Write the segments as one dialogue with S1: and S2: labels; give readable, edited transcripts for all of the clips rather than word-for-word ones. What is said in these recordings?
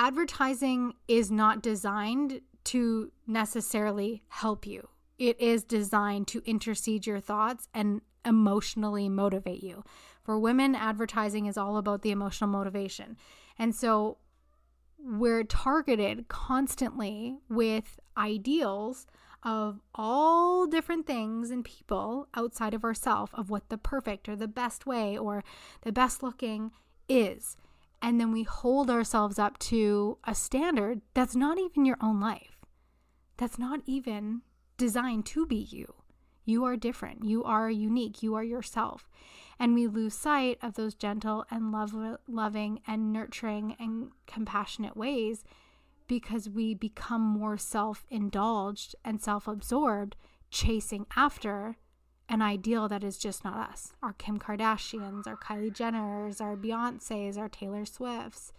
S1: advertising is not designed to necessarily help you. It is designed to intercede your thoughts and emotionally motivate you. For women, advertising is all about the emotional motivation. And so we're targeted constantly with ideals of all different things and people outside of ourselves, of what the perfect or the best way or the best looking is. And then we hold ourselves up to a standard that's not even your own life. That's not even designed to be you. You are different. You are unique. You are yourself. And we lose sight of those gentle and loving and nurturing and compassionate ways because we become more self-indulged and self-absorbed, chasing after an ideal that is just not us. Our Kim Kardashians, our Kylie Jenners, our Beyoncés, our Taylor Swifts.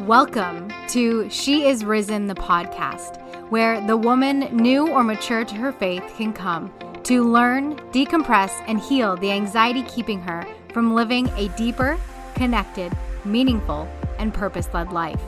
S1: Welcome to She Is Risen, the podcast, where the woman new or mature to her faith can come to learn, decompress, and heal the anxiety keeping her from living a deeper, connected, meaningful, and purpose-led life.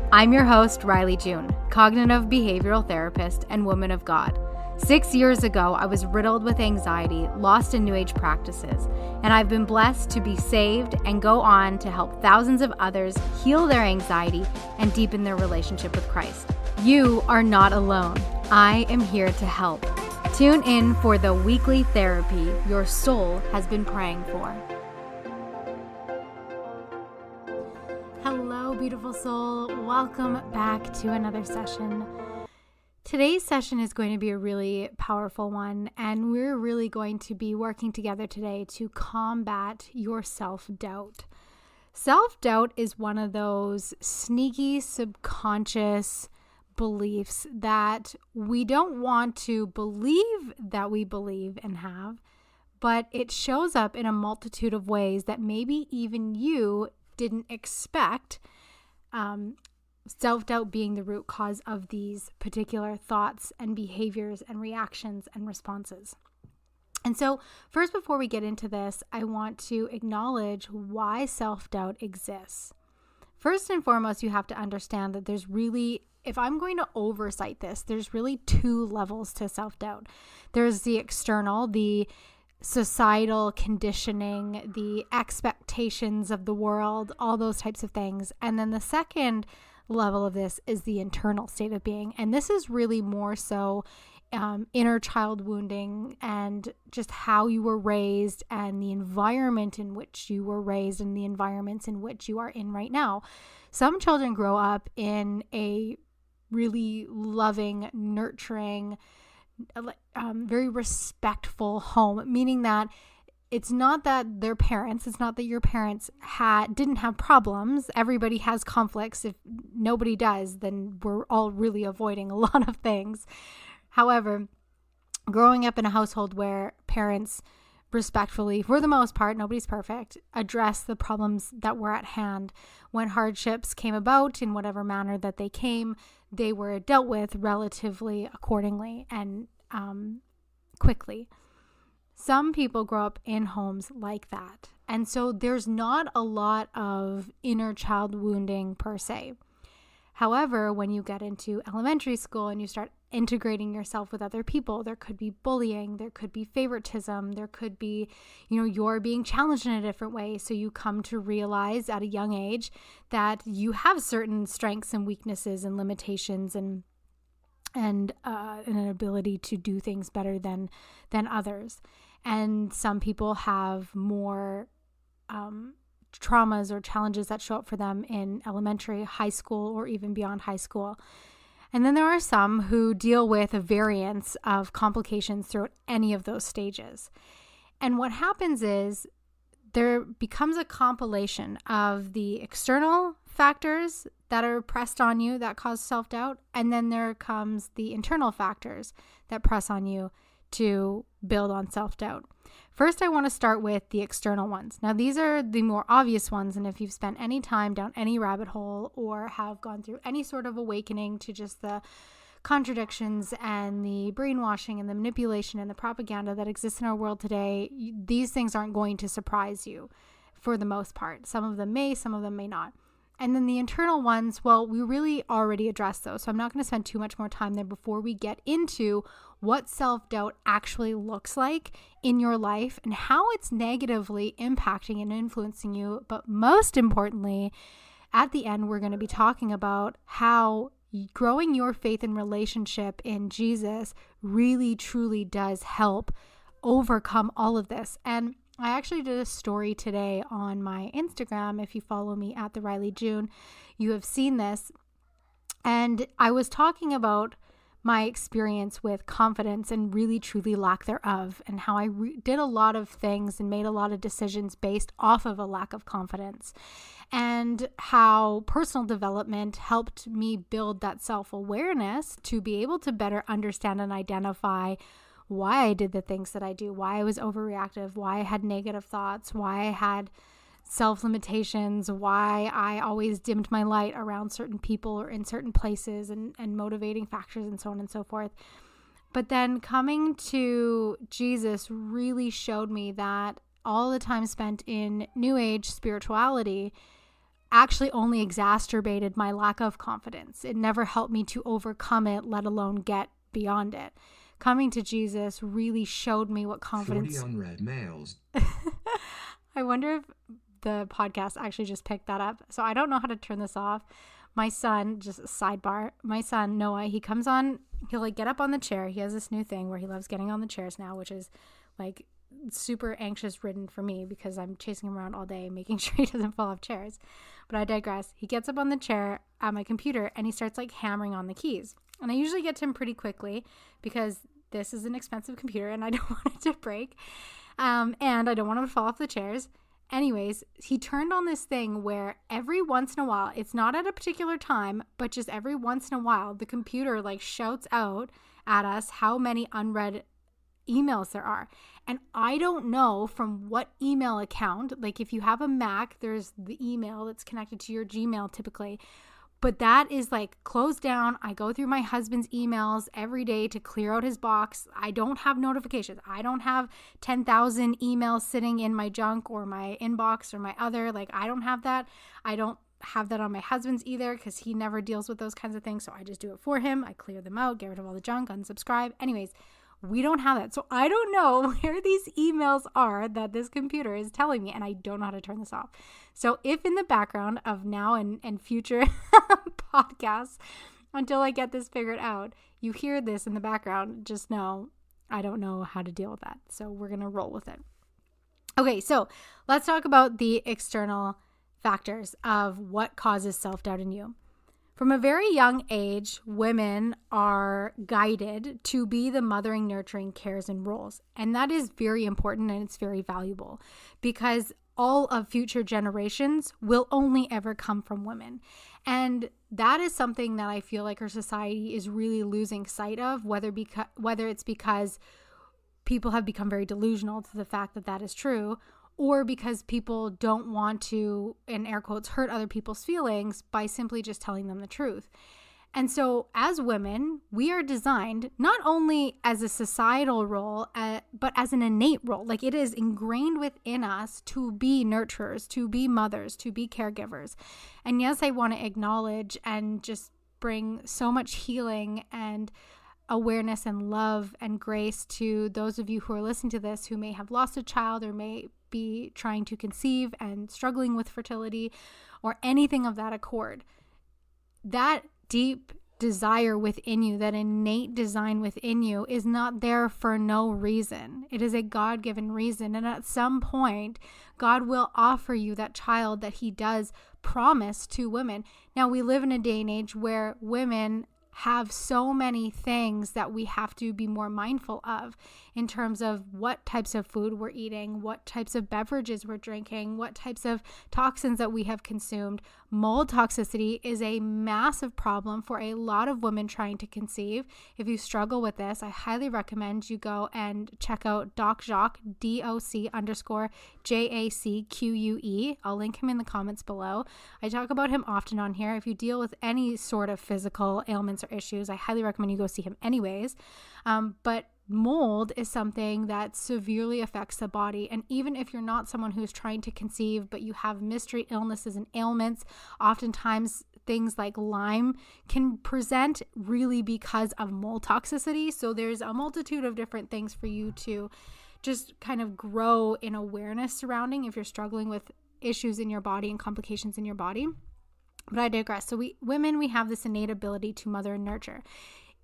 S1: I'm your host, Riley June, cognitive behavioral therapist and woman of God. 6 years ago, I was riddled with anxiety, lost in New Age practices, and I've been blessed to be saved and go on to help thousands of others heal their anxiety and deepen their relationship with Christ. You are not alone. I am here to help. Tune in for the weekly therapy your soul has been praying for. Hello, beautiful soul. Welcome back to another session. Today's session is going to be a really powerful one, and we're really going to be working together today to combat your self-doubt. Self-doubt is one of those sneaky, subconscious beliefs that we don't want to believe that we believe and have, but it shows up in a multitude of ways that maybe even you didn't expect. Self-doubt being the root cause of these particular thoughts and behaviors and reactions and responses. And so first, before we get into this, I want to acknowledge why self-doubt exists. First and foremost, you have to understand that there's really, if I'm going to oversight this, there's really two levels to self-doubt. There's the external, the societal conditioning, the expectations of the world, all those types of things. And then the second level of this is the internal state of being. And this is really more so inner child wounding and just how you were raised and the environment in which you were raised and the environments in which you are in right now. Some children grow up in a really loving, nurturing, very respectful home, meaning that it's not that it's not that your parents didn't have problems. Everybody has conflicts. If nobody does, then we're all really avoiding a lot of things. However, growing up in a household where parents respectfully, for the most part, nobody's perfect, address the problems that were at hand. When hardships came about in whatever manner that they came, they were dealt with relatively accordingly and quickly. Some people grow up in homes like that. And so there's not a lot of inner child wounding per se. However, when you get into elementary school and you start integrating yourself with other people, there could be bullying, there could be favoritism, there could be, you're being challenged in a different way. So you come to realize at a young age that you have certain strengths and weaknesses and limitations and an ability to do things better than others. And some people have more traumas or challenges that show up for them in elementary, high school, or even beyond high school. And then there are some who deal with a variance of complications throughout any of those stages. And what happens is there becomes a compilation of the external factors that are pressed on you that cause self-doubt, and then there comes the internal factors that press on you to build on self-doubt. First, I want to start with the external ones. Now, these are the more obvious ones, and if you've spent any time down any rabbit hole or have gone through any sort of awakening to just the contradictions and the brainwashing and the manipulation and the propaganda that exists in our world today, these things aren't going to surprise you for the most part. Some of them may, some of them may not. And then the internal ones, well, we really already addressed those. So I'm not going to spend too much more time there before we get into what self-doubt actually looks like in your life and how it's negatively impacting and influencing you. But most importantly, at the end, we're going to be talking about how growing your faith and relationship in Jesus really, truly does help overcome all of this. And I actually did a story today on my Instagram. If you follow me at the Riley June, you have seen this. And I was talking about my experience with confidence and really truly lack thereof, and how I did a lot of things and made a lot of decisions based off of a lack of confidence, and how personal development helped me build that self-awareness to be able to better understand and identify why I did the things that I do, why I was overreactive, why I had negative thoughts, why I had self-limitations, why I always dimmed my light around certain people or in certain places, and motivating factors and so on and so forth. But then coming to Jesus really showed me that all the time spent in New Age spirituality actually only exacerbated my lack of confidence. It never helped me to overcome it, let alone get beyond it. Coming to Jesus really showed me what confidence...
S2: 40 unread mails.
S1: I wonder if the podcast actually just picked that up. So I don't know how to turn this off. My son, just sidebar, my son, Noah, he comes on, he'll like get up on the chair. He has this new thing where he loves getting on the chairs now, which is like super anxious ridden for me because I'm chasing him around all day, making sure he doesn't fall off chairs. But I digress. He gets up on the chair at my computer and he starts like hammering on the keys. And I usually get to him pretty quickly because this is an expensive computer and I don't want it to break. And I don't want him to fall off the chairs. Anyways, he turned on this thing where every once in a while, it's not at a particular time, but just every once in a while, the computer like shouts out at us how many unread emails there are. And I don't know from what email account, like if you have a Mac, there's the email that's connected to your Gmail typically. But that is like closed down. I go through my husband's emails every day to clear out his box. I don't have notifications. I don't have 10,000 emails sitting in my junk or my inbox or my other. Like I don't have that. I don't have that on my husband's either because he never deals with those kinds of things. So I just do it for him. I clear them out, get rid of all the junk, unsubscribe. Anyways, we don't have that. So I don't know where these emails are that this computer is telling me, and I don't know how to turn this off. So if in the background of now and future podcasts, until I get this figured out, you hear this in the background, just know I don't know how to deal with that. So we're going to roll with it. Okay, so let's talk about the external factors of what causes self-doubt in you. From a very young age, women are guided to be the mothering, nurturing, cares, and roles. And that is very important and it's very valuable because all of future generations will only ever come from women. And that is something that I feel like our society is really losing sight of, whether it's because people have become very delusional to the fact that that is true, or because people don't want to, in air quotes, hurt other people's feelings by simply just telling them the truth. And so as women, we are designed not only as a societal role, but as an innate role. Like it is ingrained within us to be nurturers, to be mothers, to be caregivers. And yes, I want to acknowledge and just bring so much healing and awareness and love and grace to those of you who are listening to this who may have lost a child or may be trying to conceive and struggling with fertility or anything of that accord. That deep desire within you, that innate design within you is not there for no reason. It is a God-given reason. And at some point, God will offer you that child that he does promise to women. Now, we live in a day and age where women have so many things that we have to be more mindful of in terms of what types of food we're eating, what types of beverages we're drinking, what types of toxins that we have consumed. Mold toxicity is a massive problem for a lot of women trying to conceive. If you struggle with this, I highly recommend you go and check out Doc Jacques, DOC_JACQUE. I'll link him in the comments below. I talk about him often on here. If you deal with any sort of physical ailments or issues, I highly recommend you go see him anyways. But mold is something that severely affects the body. And even if you're not someone who's trying to conceive, but you have mystery illnesses and ailments, oftentimes things like Lyme can present really because of mold toxicity. So there's a multitude of different things for you to just kind of grow in awareness surrounding if you're struggling with issues in your body and complications in your body. But I digress. So women, we have this innate ability to mother and nurture.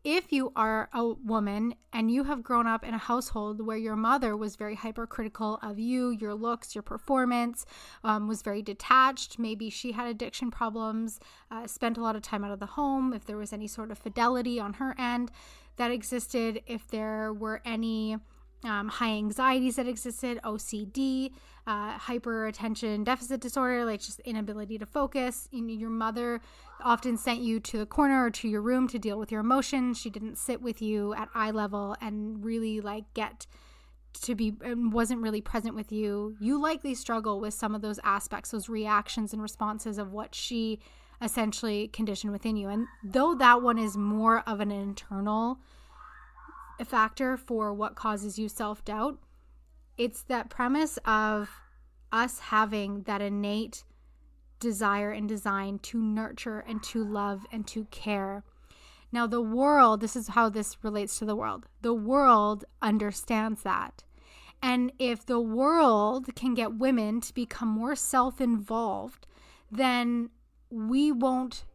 S1: If you are a woman and you have grown up in a household where your mother was very hypercritical of you, your looks, your performance, was very detached, maybe she had addiction problems, spent a lot of time out of the home, if there was any sort of fidelity on her end that existed, if there were any high anxieties that existed, OCD, hyper attention deficit disorder, like just inability to focus. Your mother often sent you to the corner or to your room to deal with your emotions. She didn't sit with you at eye level and really get to be, and wasn't really present with you. You likely struggle with some of those aspects, those reactions and responses of what she essentially conditioned within you. And though that one is more of an internal factor for what causes you self-doubt, it's that premise of us having that innate desire and design to nurture and to love and to care. Now the world, this is how this relates to the world. The world understands that. And if the world can get women to become more self-involved, then we won't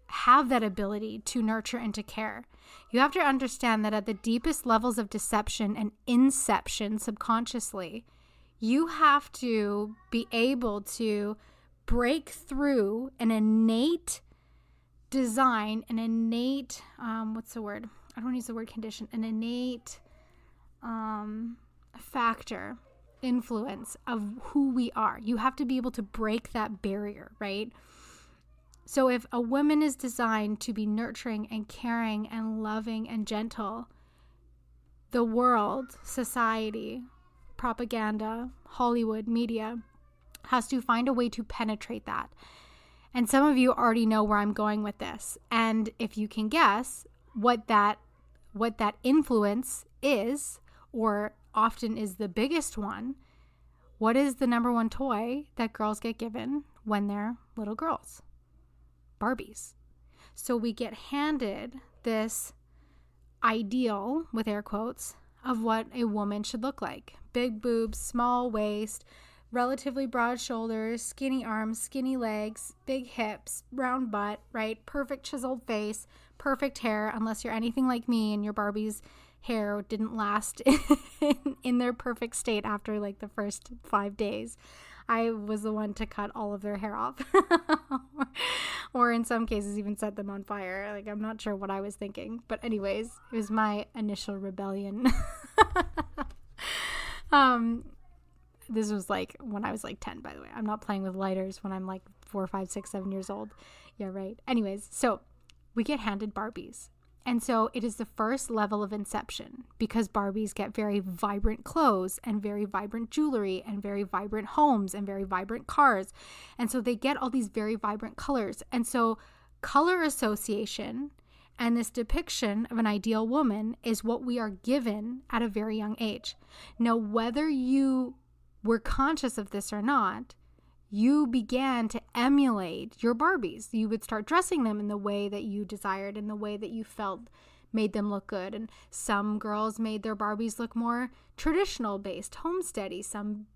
S1: have that ability to nurture and to care. You have to understand that at the deepest levels of deception and inception subconsciously, you have to be able to break through an innate design, an innate, what's the word? I don't want to use the word condition, an innate factor, influence of who we are. You have to be able to break that barrier, right? So if a woman is designed to be nurturing and caring and loving and gentle, the world, society, propaganda, Hollywood, media has to find a way to penetrate that. And some of you already know where I'm going with this. And if you can guess what that influence is, or often is the biggest one, what is the number one toy that girls get given when they're little girls? Barbies. So we get handed this ideal, with air quotes, of what a woman should look like. Big boobs, small waist, relatively broad shoulders, skinny arms, skinny legs, big hips, round butt, right? Perfect chiseled face, perfect hair, unless you're anything like me and your Barbie's hair didn't last in their perfect state after the first 5 days. I was the one to cut all of their hair off or in some cases even set them on fire. I'm not sure what I was thinking, but anyways, it was my initial rebellion. This was when I was 10, by the way. I'm not playing with lighters when I'm 4, 5, 6, 7 years old. Yeah, right. Anyways, so we get handed Barbies. And so it is the first level of inception, because Barbies get very vibrant clothes and very vibrant jewelry and very vibrant homes and very vibrant cars. And so they get all these very vibrant colors. And so color association and this depiction of an ideal woman is what we are given at a very young age. Now, whether you were conscious of this or not, you began to emulate your Barbies. You would start dressing them in the way that you desired, in the way that you felt made them look good. And some girls made their Barbies look more traditional based, homesteady. Some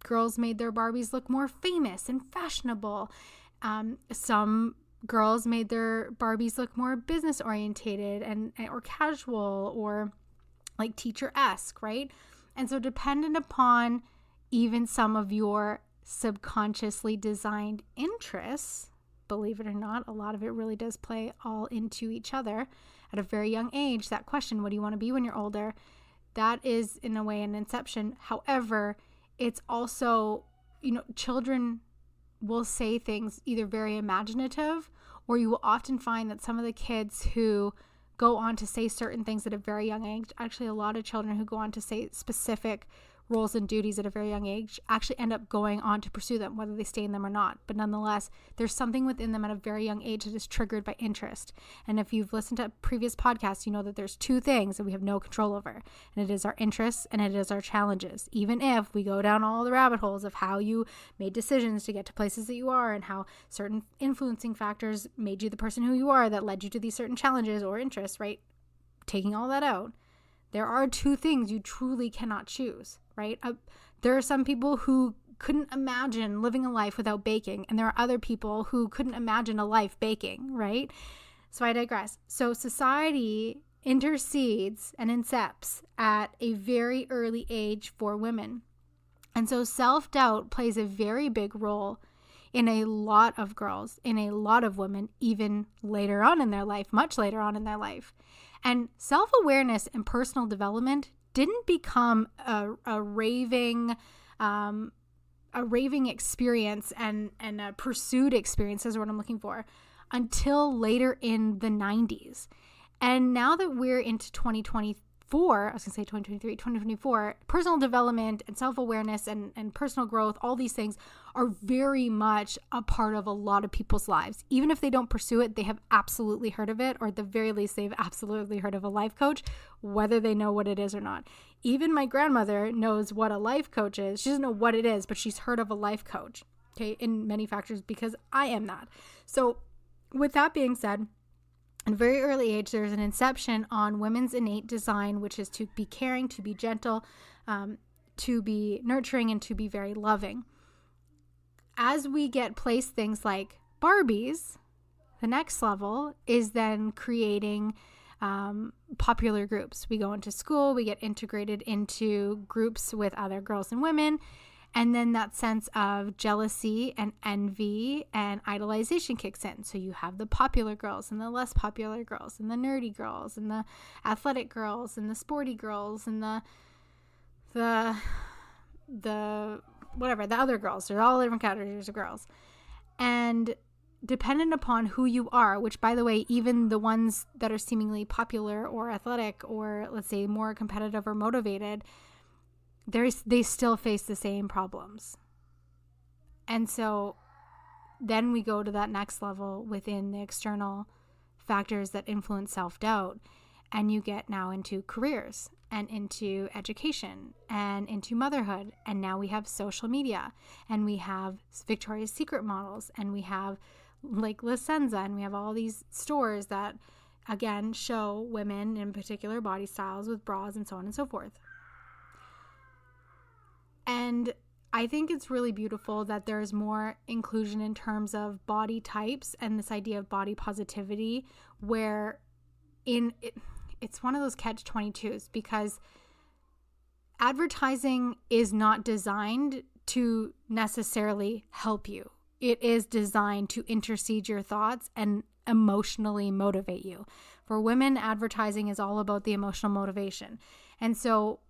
S1: girls made their Barbies look more famous and fashionable. Some girls made their Barbies look more business orientated or casual or teacher-esque, right? And so dependent upon even some of your subconsciously designed interests, believe it or not, a lot of it really does play all into each other at a very young age. That question, what do you want to be when you're older? that is in a way an inception. However, it's also, children will say things either very imaginative, or you will often find that some of the kids who go on to say certain things at a very young age, actually a lot of children who go on to say specific roles and duties at a very young age actually end up going on to pursue them, whether they stay in them or not. But nonetheless, there's something within them at a very young age that is triggered by interest. And if you've listened to previous podcasts, you know that there's two things that we have no control over, and it is our interests and it is our challenges. Even if we go down all the rabbit holes of how you made decisions to get to places that you are, and how certain influencing factors made you the person who you are that led you to these certain challenges or interests, right? Taking all that out, there are two things you truly cannot choose, right? There are some people who couldn't imagine living a life without baking, and there are other people who couldn't imagine a life baking, right? So I digress. So society intercedes and incepts at a very early age for women. And so self-doubt plays a very big role in a lot of girls, in a lot of women, even later on in their life, much later on in their life. And self-awareness and personal development didn't become a raving experience and a pursued experience, is what I'm looking for, until later in the 90s. And now that we're into 2024, I was going to say 2023, 2024, personal development and self-awareness and personal growth, all these things are very much a part of a lot of people's lives. Even if they don't pursue it, they have absolutely heard of it, or at the very least, they've absolutely heard of a life coach, whether they know what it is or not. Even my grandmother knows what a life coach is. She doesn't know what it is, but she's heard of a life coach, okay, in many factors, because I am that. So with that being said, at a very early age, there's an inception on women's innate design, which is to be caring, to be gentle, to be nurturing, and to be very loving. As we get placed things like Barbies, the next level is then creating popular groups. We go into school, we get integrated into groups with other girls and women, and then that sense of jealousy and envy and idolization kicks in. So you have the popular girls and the less popular girls and the nerdy girls and the athletic girls and the sporty girls and the whatever, the other girls. There's all different categories of girls. And dependent upon who you are, which, by the way, even the ones that are seemingly popular or athletic or, let's say, more competitive or motivated, they still face the same problems. And so then we go to that next level within the external factors that influence self-doubt, and you get now into careers and into education and into motherhood. And now we have social media, and we have Victoria's Secret models, and we have like La Senza, and we have all these stores that, again, show women in particular body styles with bras and so on and so forth. And I think it's really beautiful that there's more inclusion in terms of body types and this idea of body positivity, where it's one of those catch-22s, because advertising is not designed to necessarily help you. It is designed to intercede your thoughts and emotionally motivate you. For women, advertising is all about the emotional motivation. And so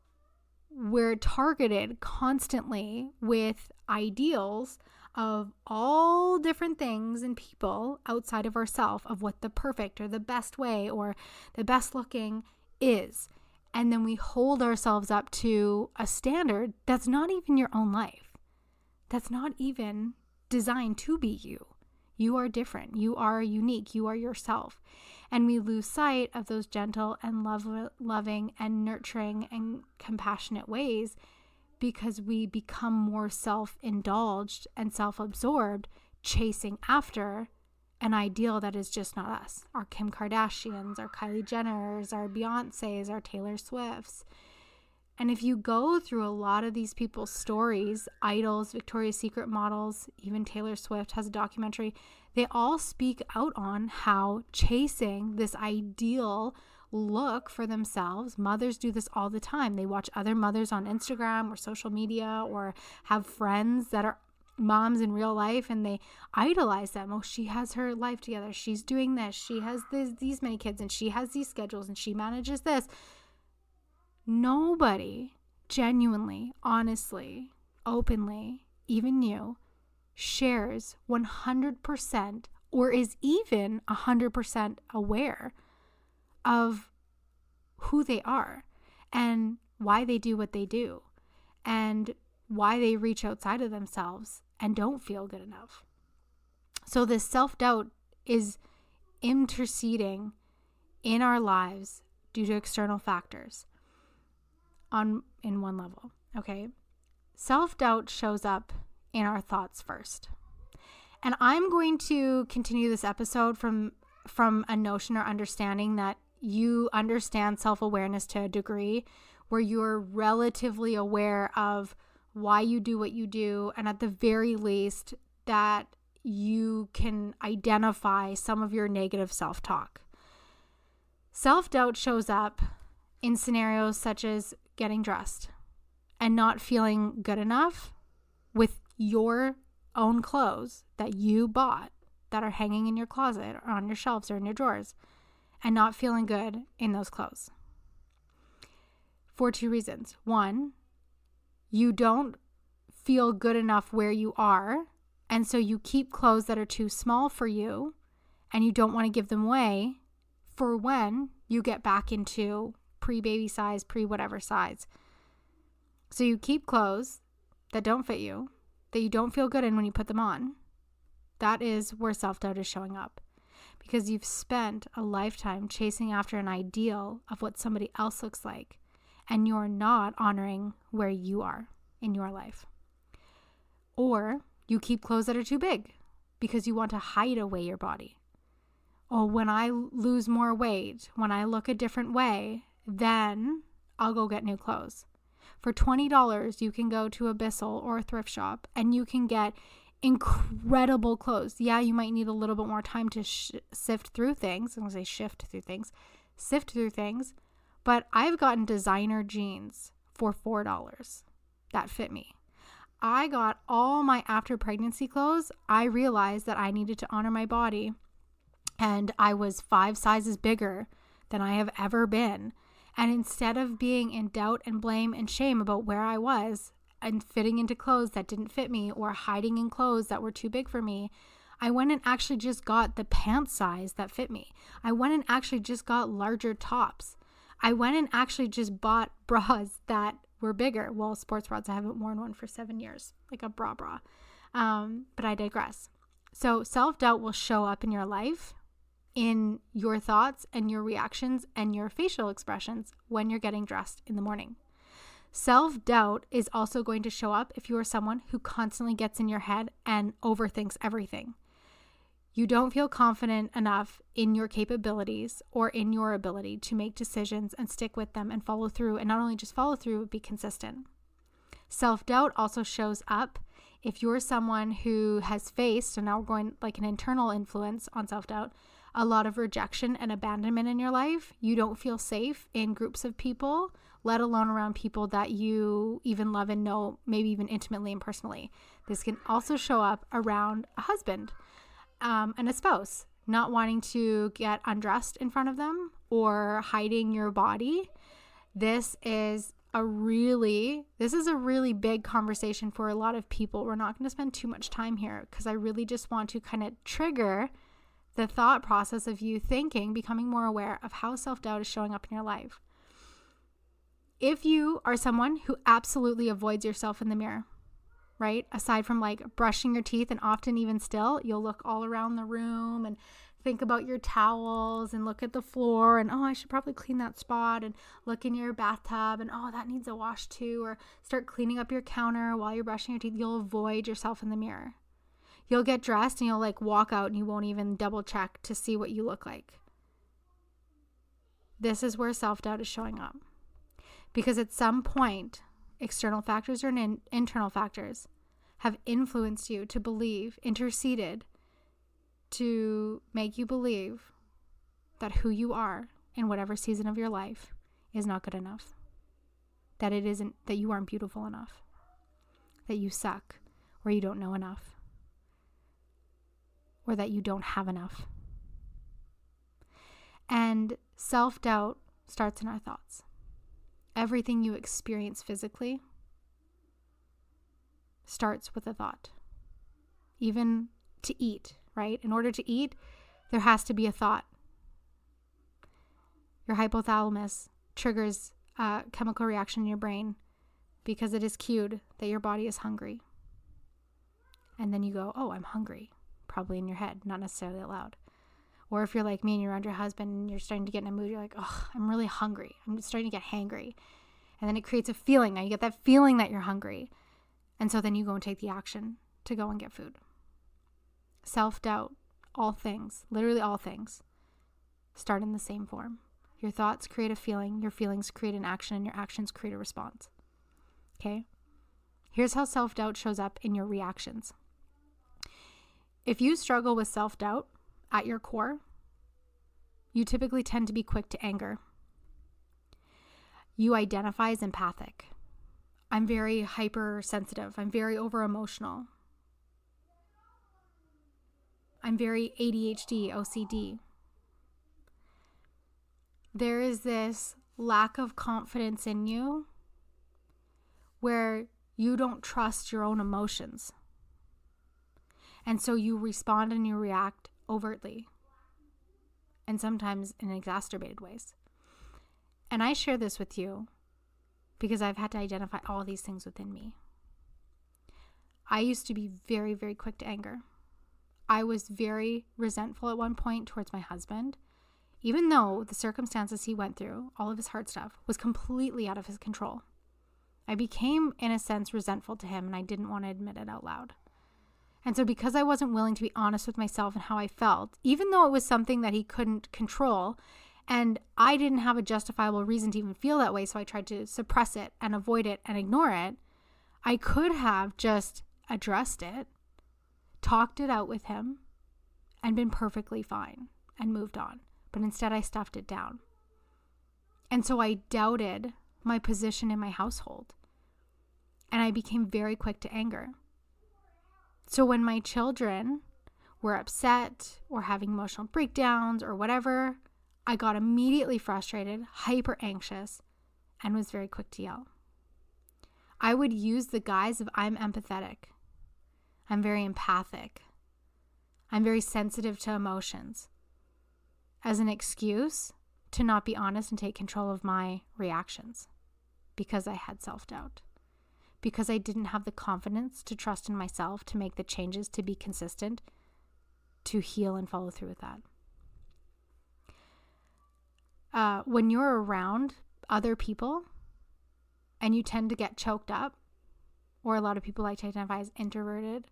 S1: we're targeted constantly with ideals of all different things and people outside of ourselves, of what the perfect or the best way or the best looking is. And then we hold ourselves up to a standard that's not even your own life. That's not even designed to be you. You are different. You are unique. You are yourself. And we lose sight of those gentle and loving and nurturing and compassionate ways, because we become more self-indulged and self-absorbed, chasing after an ideal that is just not us. Our Kim Kardashians, our Kylie Jenners, our Beyoncés, our Taylor Swifts. And if you go through a lot of these people's stories, idols, Victoria's Secret models, even Taylor Swift has a documentary, they all speak out on how chasing this ideal look for themselves. Mothers do this all the time. They watch other mothers on Instagram or social media, or have friends that are moms in real life, and they idolize them. Oh, she has her life together. She's doing this. She has these many kids, and she has these schedules, and she manages this. Nobody genuinely, honestly, openly, even you, shares 100% or is even 100% aware of who they are and why they do what they do and why they reach outside of themselves and don't feel good enough. So this self-doubt is interceding in our lives due to external factors in one level, okay? Self-doubt shows up in our thoughts first. And I'm going to continue this episode from a notion or understanding that you understand self-awareness to a degree where you're relatively aware of why you do what you do, and at the very least that you can identify some of your negative self-talk. Self-doubt shows up in scenarios such as getting dressed and not feeling good enough with your own clothes that you bought that are hanging in your closet or on your shelves or in your drawers, and not feeling good in those clothes. For two reasons. One, you don't feel good enough where you are, and so you keep clothes that are too small for you, and you don't want to give them away for when you get back into pre-baby size, pre-whatever size. So you keep clothes that don't fit you, that you don't feel good in when you put them on. That is where self-doubt is showing up, because you've spent a lifetime chasing after an ideal of what somebody else looks like, and you're not honoring where you are in your life. Or you keep clothes that are too big because you want to hide away your body. Oh, when I lose more weight, when I look a different way, then I'll go get new clothes. For $20, you can go to a Bissell or a thrift shop and you can get incredible clothes. Yeah, you might need a little bit more time to sift through things. I'm going to say sift through things. But I've gotten designer jeans for $4 that fit me. I got all my after pregnancy clothes. I realized that I needed to honor my body, and I was 5 sizes bigger than I have ever been. And instead of being in doubt and blame and shame about where I was and fitting into clothes that didn't fit me or hiding in clothes that were too big for me, I went and actually just got the pant size that fit me. I went and actually just got larger tops. I went and actually just bought bras that were bigger. Well, sports bras, I haven't worn one for 7 years, like a bra. But I digress. So self-doubt will show up in your life, in your thoughts and your reactions and your facial expressions when you're getting dressed in the morning. Self-doubt is also going to show up if you are someone who constantly gets in your head and overthinks everything. You don't feel confident enough in your capabilities or in your ability to make decisions and stick with them and follow through, and not only just follow through, but be consistent. Self-doubt also shows up if you're someone who has faced, and now we're going like an internal influence on self-doubt, a lot of rejection and abandonment in your life. You don't feel safe in groups of people, let alone around people that you even love and know, maybe even intimately and personally. This can also show up around a husband and a spouse, not wanting to get undressed in front of them or hiding your body. This is a really big conversation for a lot of people. We're not going to spend too much time here because I really just want to kind of trigger the thought process of you becoming more aware of how self-doubt is showing up in your life. If you are someone who absolutely avoids yourself in the mirror, right? Aside from like brushing your teeth, and often even still, you'll look all around the room and think about your towels and look at the floor and, oh, I should probably clean that spot, and look in your bathtub and, oh, that needs a wash too, or start cleaning up your counter while you're brushing your teeth. You'll avoid yourself in the mirror. You'll get dressed and you'll like walk out and you won't even double check to see what you look like. This is where self-doubt is showing up. Because at some point, external factors or internal factors have influenced you to believe, interceded to make you believe that who you are in whatever season of your life is not good enough. That you aren't beautiful enough. That you suck, or you don't know enough. Or that you don't have enough. And self-doubt starts in our thoughts. everything you experience physically starts with a thought. Even to eat, right? In order to eat, there has to be a thought. Your hypothalamus triggers a chemical reaction in your brain because it is cued that your body is hungry. And then you go, oh, I'm hungry, probably in your head, not necessarily out loud. Or if you're like me and you're around your husband and you're starting to get in a mood, you're like, oh, I'm really hungry. I'm starting to get hangry. And then it creates a feeling. Now you get that feeling that you're hungry. And so then you go and take the action to go and get food. Self-doubt, all things, literally all things, start in the same form. Your thoughts create a feeling, your feelings create an action, and your actions create a response. Okay? Here's how self-doubt shows up in your reactions. If you struggle with self-doubt at your core, you typically tend to be quick to anger. You identify as empathic. I'm very hypersensitive. I'm very over-emotional. I'm very ADHD, OCD. There is this lack of confidence in you where you don't trust your own emotions. And so you respond and you react overtly, and sometimes in exacerbated ways. And I share this with you because I've had to identify all these things within me. I used to be very, very quick to anger. I was very resentful at one point towards my husband, even though the circumstances he went through, all of his hard stuff, was completely out of his control. I became, in a sense, resentful to him, and I didn't want to admit it out loud. And so because I wasn't willing to be honest with myself and how I felt, even though it was something that he couldn't control, and I didn't have a justifiable reason to even feel that way, so I tried to suppress it and avoid it and ignore it, I could have just addressed it, talked it out with him, and been perfectly fine and moved on. But instead I stuffed it down. And so I doubted my position in my household. And I became very quick to anger. So when my children were upset or having emotional breakdowns or whatever, I got immediately frustrated, hyper anxious, and was very quick to yell. I would use the guise of I'm empathetic. I'm very empathic. I'm very sensitive to emotions as an excuse to not be honest and take control of my reactions because I had self-doubt, because I didn't have the confidence to trust in myself to make the changes to be consistent, to heal and follow through with that. When you're around other people and you tend to get choked up, or a lot of people like to identify as introverted,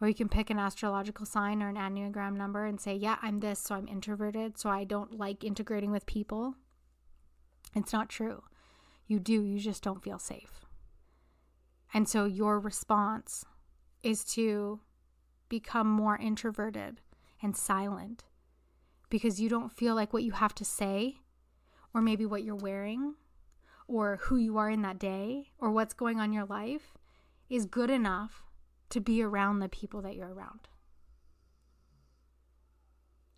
S1: or you can pick an astrological sign or an Enneagram number and say, yeah, I'm this, so I'm introverted, so I don't like integrating with people. It's not true. You do, you just don't feel safe. And so your response is to become more introverted and silent because you don't feel like what you have to say, or maybe what you're wearing, or who you are in that day, or what's going on in your life is good enough to be around the people that you're around.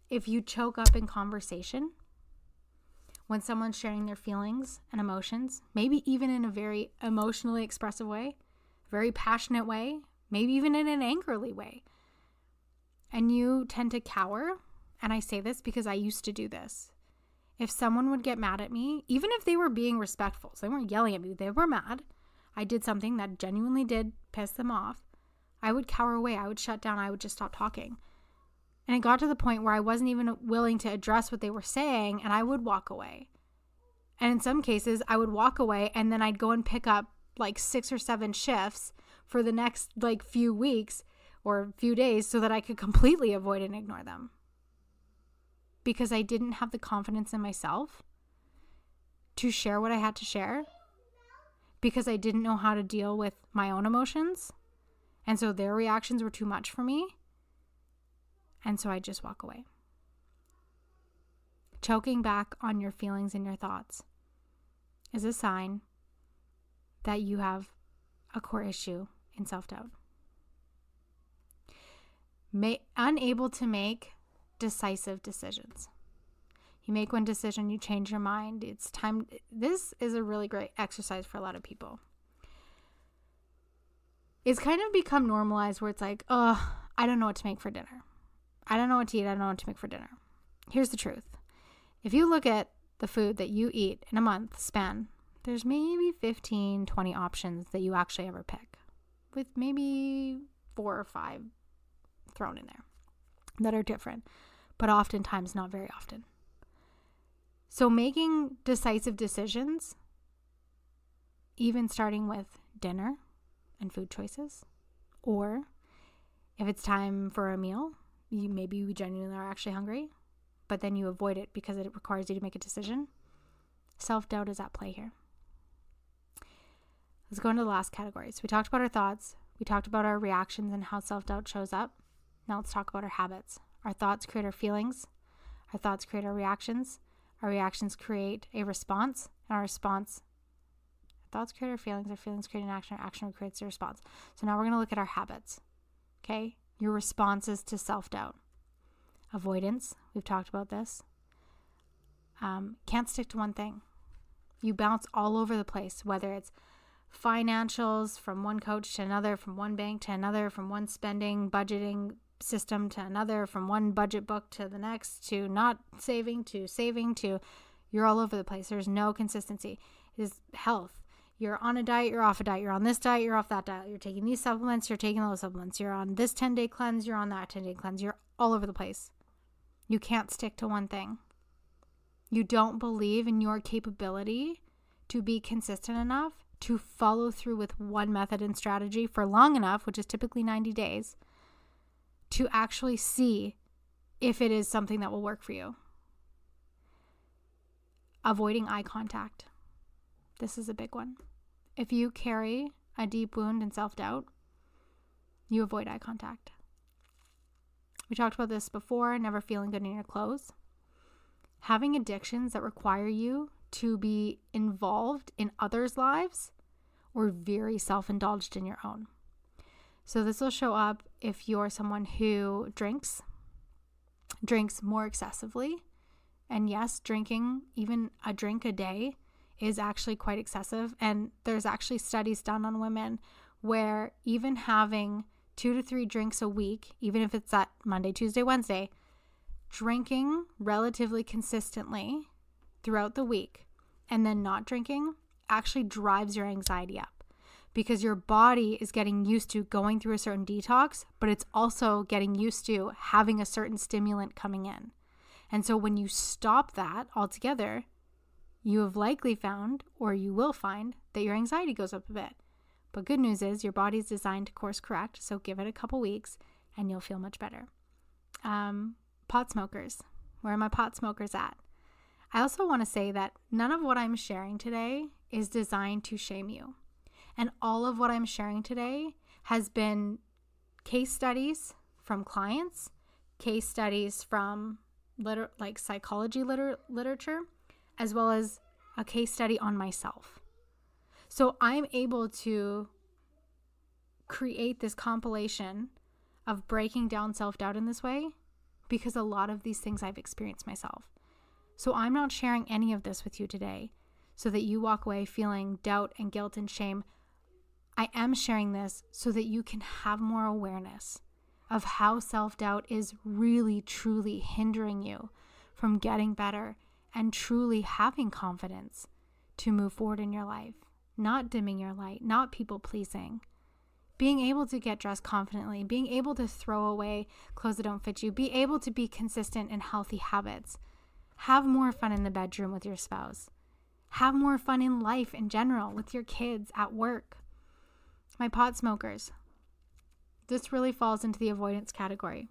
S1: If you choke up in conversation, when someone's sharing their feelings and emotions, maybe even in a very emotionally expressive way, very passionate way, maybe even in an angrily way, and you tend to cower, and I say this because I used to do this. If someone would get mad at me, even if they were being respectful, so they weren't yelling at me, they were mad, I did something that genuinely did piss them off, I would cower away, I would shut down, I would just stop talking. And it got to the point where I wasn't even willing to address what they were saying, and I would walk away. And in some cases, I would walk away and then I'd go and pick up like 6 or 7 shifts for the next like few weeks or few days so that I could completely avoid and ignore them. Because I didn't have the confidence in myself to share what I had to share. Because I didn't know how to deal with my own emotions. And so their reactions were too much for me. And so I just walk away. Choking back on your feelings and your thoughts is a sign that you have a core issue in self-doubt. Unable to make decisive decisions. You make one decision, you change your mind. It's time. This is a really great exercise for a lot of people. It's kind of become normalized where it's like, oh, I don't know what to make for dinner. I don't know what to eat. I don't know what to make for dinner. Here's the truth. If you look at the food that you eat in a month span, there's maybe 15, 20 options that you actually ever pick, with maybe 4 or 5 thrown in there that are different, but oftentimes not very often. So making decisive decisions, even starting with dinner and food choices, or if it's time for a meal, you genuinely are actually hungry, but then you avoid it because it requires you to make a decision. Self-doubt is at play here. Let's go into the last categories. We talked about our thoughts. We talked about our reactions and how self-doubt shows up. Now let's talk about our habits. Our thoughts create our feelings. Our thoughts create our reactions. Our reactions create a response. And our thoughts create our feelings create an action, our action creates a response. So now we're going to look at our habits. Okay? Your responses to self-doubt. Avoidance. We've talked about this. Can't stick to one thing. You bounce all over the place, whether it's financials from one coach to another, from one bank to another, from one spending, budgeting system to another, from one budget book to the next, to not saving to saving to, you're all over the place. There's no consistency. It is health. You're on a diet, you're off a diet. You're on this diet, you're off that diet. You're taking these supplements, you're taking those supplements. You're on this 10-day cleanse, you're on that 10-day cleanse. You're all over the place. You can't stick to one thing. You don't believe in your capability to be consistent enough to follow through with one method and strategy for long enough, which is typically 90 days, to actually see if it is something that will work for you. Avoiding eye contact. This is a big one. If you carry a deep wound and self-doubt, you avoid eye contact. We talked about this before, never feeling good in your clothes. Having addictions that require you to be involved in others' lives or very self-indulged in your own. So this will show up if you're someone who drinks more excessively. And yes, drinking, even a drink a day, is actually quite excessive. And there's actually studies done on women where even having 2 to 3 drinks a week, even if it's that Monday, Tuesday, Wednesday, drinking relatively consistently throughout the week and then not drinking actually drives your anxiety up, because your body is getting used to going through a certain detox, but it's also getting used to having a certain stimulant coming in. And so when you stop that altogether, you have likely found, or you will find, that your anxiety goes up a bit. But good news is your body's designed to course correct, so give it a couple weeks and you'll feel much better. Pot smokers. Where are my pot smokers at? I also want to say that none of what I'm sharing today is designed to shame you. And all of what I'm sharing today has been case studies from clients, case studies from psychology literature, as well as a case study on myself. So I'm able to create this compilation of breaking down self-doubt in this way because a lot of these things I've experienced myself. So I'm not sharing any of this with you today so that you walk away feeling doubt and guilt and shame. I am sharing this so that you can have more awareness of how self-doubt is really, truly hindering you from getting better and truly having confidence to move forward in your life, not dimming your light, not people-pleasing, being able to get dressed confidently, being able to throw away clothes that don't fit you, be able to be consistent in healthy habits, have more fun in the bedroom with your spouse, have more fun in life in general with your kids, at work. My pot smokers, this really falls into the avoidance category.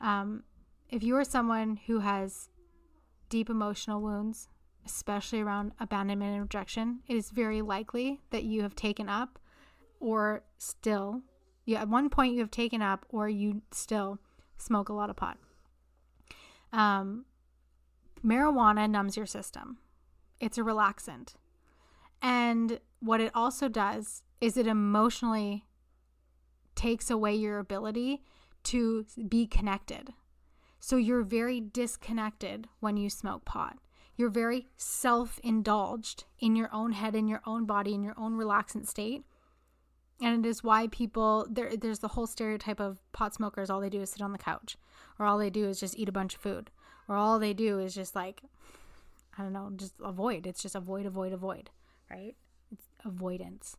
S1: If you are someone who has deep emotional wounds, especially around abandonment and rejection, it is very likely that you have taken up or still, at one point you have taken up or you still smoke a lot of pot. Marijuana numbs your system. It's a relaxant. And what it also does is it emotionally takes away your ability to be connected. So you're very disconnected when you smoke pot. You're very self-indulged in your own head, in your own body, in your own relaxant state. And it is why people, there's the whole stereotype of pot smokers, all they do is sit on the couch, or all they do is just eat a bunch of food, or all they do is just like, I don't know, just avoid. It's just avoid, right? It's avoidance.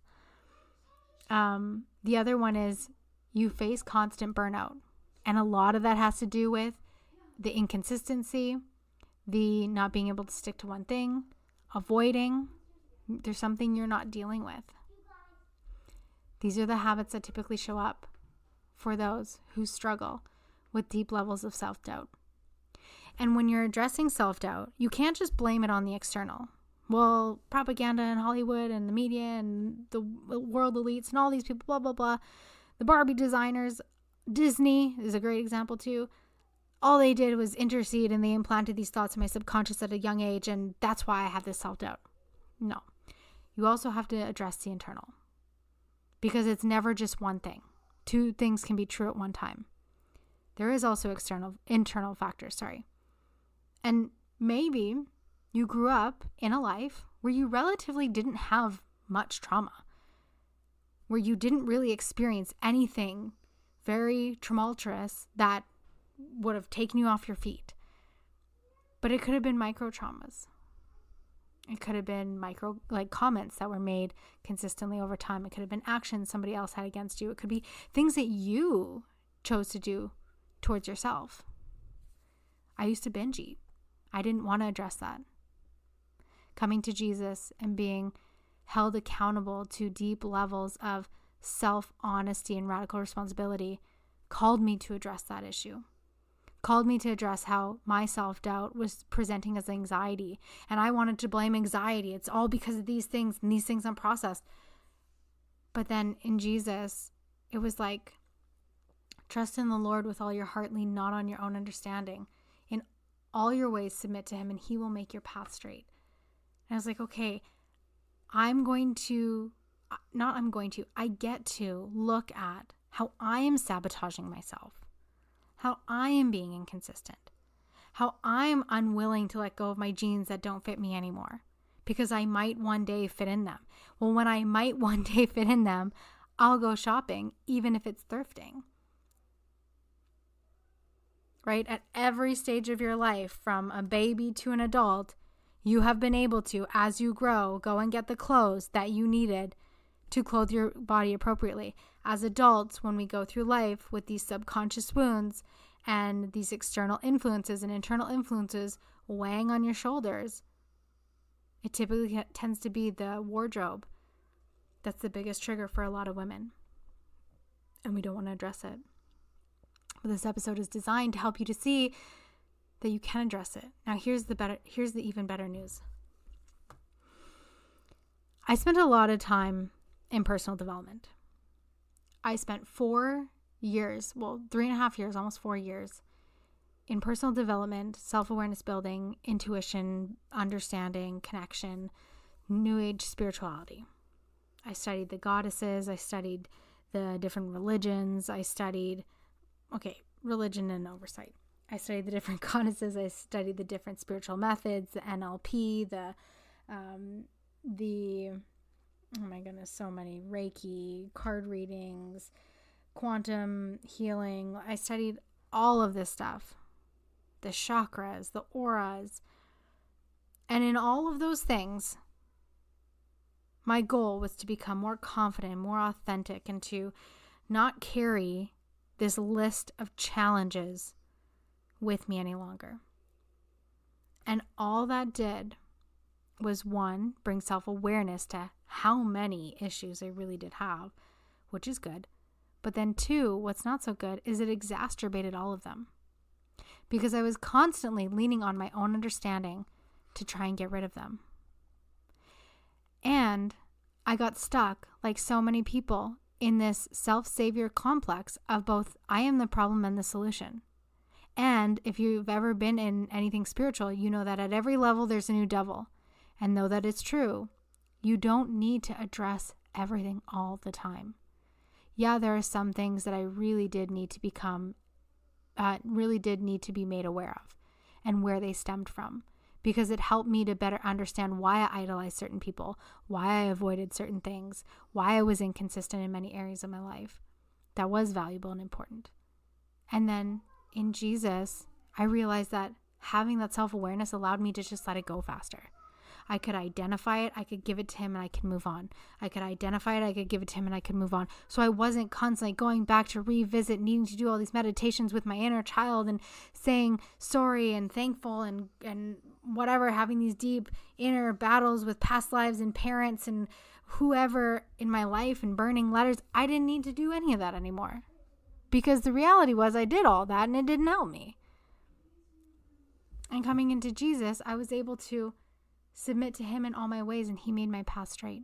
S1: The other one is you face constant burnout. And a lot of that has to do with the inconsistency, the not being able to stick to one thing, avoiding. There's something you're not dealing with. These are the habits that typically show up for those who struggle with deep levels of self-doubt. And when you're addressing self-doubt, you can't just blame it on the external. Well, propaganda and Hollywood and the media and the world elites and all these people, blah, blah, blah. The Barbie designers, Disney is a great example too. All they did was intercede and they implanted these thoughts in my subconscious at a young age, and that's why I have this self-doubt. No. You also have to address the internal, because it's never just one thing. Two things can be true at one time. There is also internal factors, And maybe you grew up in a life where you relatively didn't have much trauma, where you didn't really experience anything very tumultuous that would have taken you off your feet. But it could have been micro traumas. It could have been micro, like, comments that were made consistently over time. It could have been actions somebody else had against you. It could be things that you chose to do towards yourself. I used to binge eat. I didn't want to address that. Coming to Jesus and being held accountable to deep levels of self-honesty and radical responsibility called me to address that issue. Called me to address how my self-doubt was presenting as anxiety. And I wanted to blame anxiety. It's all because of these things and these things unprocessed. But then in Jesus, it was like, trust in the Lord with all your heart, lean not on your own understanding. In all your ways, submit to him, and he will make your path straight. And I was like, okay, I get to look at how I am sabotaging myself, how I am being inconsistent, how I'm unwilling to let go of my jeans that don't fit me anymore because I might one day fit in them. Well, when I might one day fit in them, I'll go shopping, even if it's thrifting. Right? At every stage of your life, from a baby to an adult, you have been able to, as you grow, go and get the clothes that you needed to clothe your body appropriately. As adults, when we go through life with these subconscious wounds and these external influences and internal influences weighing on your shoulders, it typically tends to be the wardrobe that's the biggest trigger for a lot of women. And we don't want to address it. But this episode is designed to help you to see that you can address it. Now, here's the even better news. I spent a lot of time in personal development. I spent 4 years, 3.5 years, almost 4 years in personal development, self-awareness building, intuition, understanding, connection, new age spirituality. I studied the goddesses. I studied the different religions. I studied, religion and oversight. I studied the different goddesses. I studied the different spiritual methods, the NLP, oh my goodness, so many, Reiki, card readings, quantum healing. I studied all of this stuff, the chakras, the auras. And in all of those things, my goal was to become more confident, more authentic, and to not carry this list of challenges with me any longer. And all that did was, one, bring self-awareness to how many issues I really did have, which is good. But then two, what's not so good is it exacerbated all of them, because I was constantly leaning on my own understanding to try and get rid of them. And I got stuck, like so many people, in this self-savior complex of both I am the problem and the solution. And if you've ever been in anything spiritual, you know that at every level there's a new devil. And though that is true, you don't need to address everything all the time. Yeah, there are some things that I really did need to become really did need to be made aware of and where they stemmed from, because it helped me to better understand why I idolized certain people, why I avoided certain things, why I was inconsistent in many areas of my life that was valuable and important. And then in Jesus, I realized that having that self-awareness allowed me to just let it go faster. I could identify it, I could give it to him, and I could move on. I could identify it, I could give it to him, and I could move on. So I wasn't constantly going back to revisit, needing to do all these meditations with my inner child and saying sorry and thankful and whatever, having these deep inner battles with past lives and parents and whoever in my life and burning letters. I didn't need to do any of that anymore, because the reality was I did all that and it didn't help me. And coming into Jesus, I was able to submit to him in all my ways, and he made my path straight.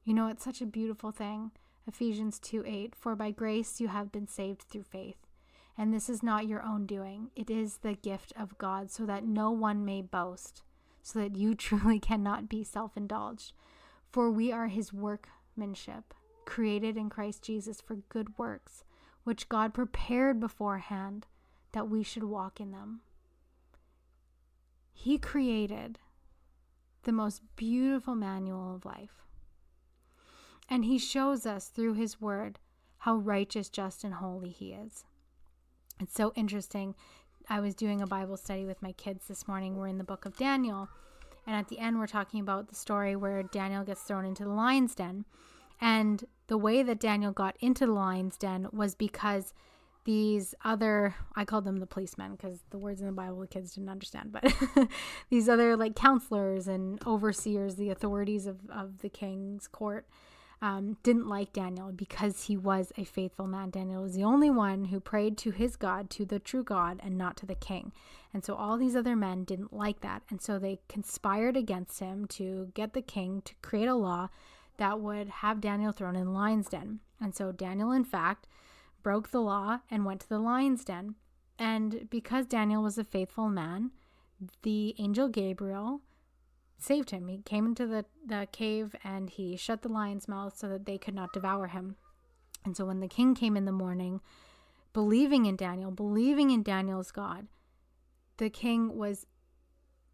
S1: You know, it's such a beautiful thing. Ephesians 2:8, for by grace you have been saved through faith. And this is not your own doing. It is the gift of God, so that no one may boast, so that you truly cannot be self-indulged. For we are his workmanship, created in Christ Jesus for good works, which God prepared beforehand that we should walk in them. He created the most beautiful manual of life. And he shows us through his word how righteous, just, and holy he is. It's so interesting. I was doing a Bible study with my kids this morning. We're in the book of Daniel. And at the end, we're talking about the story where Daniel gets thrown into the lion's den. And the way that Daniel got into the lion's den was because these other, I called them the policemen because the words in the Bible the kids didn't understand, but these other like counselors and overseers, the authorities of the king's court, didn't like Daniel because he was a faithful man. Daniel was the only one who prayed to his God, to the true God, and not to the king. And so all these other men didn't like that. And so they conspired against him to get the king to create a law that would have Daniel thrown in the lion's den. And so Daniel, in fact, broke the law and went to the lion's den. And because Daniel was a faithful man, the angel Gabriel saved him. He came into the cave and he shut the lion's mouth so that they could not devour him. And so when the king came in the morning, believing in Daniel's God, the king was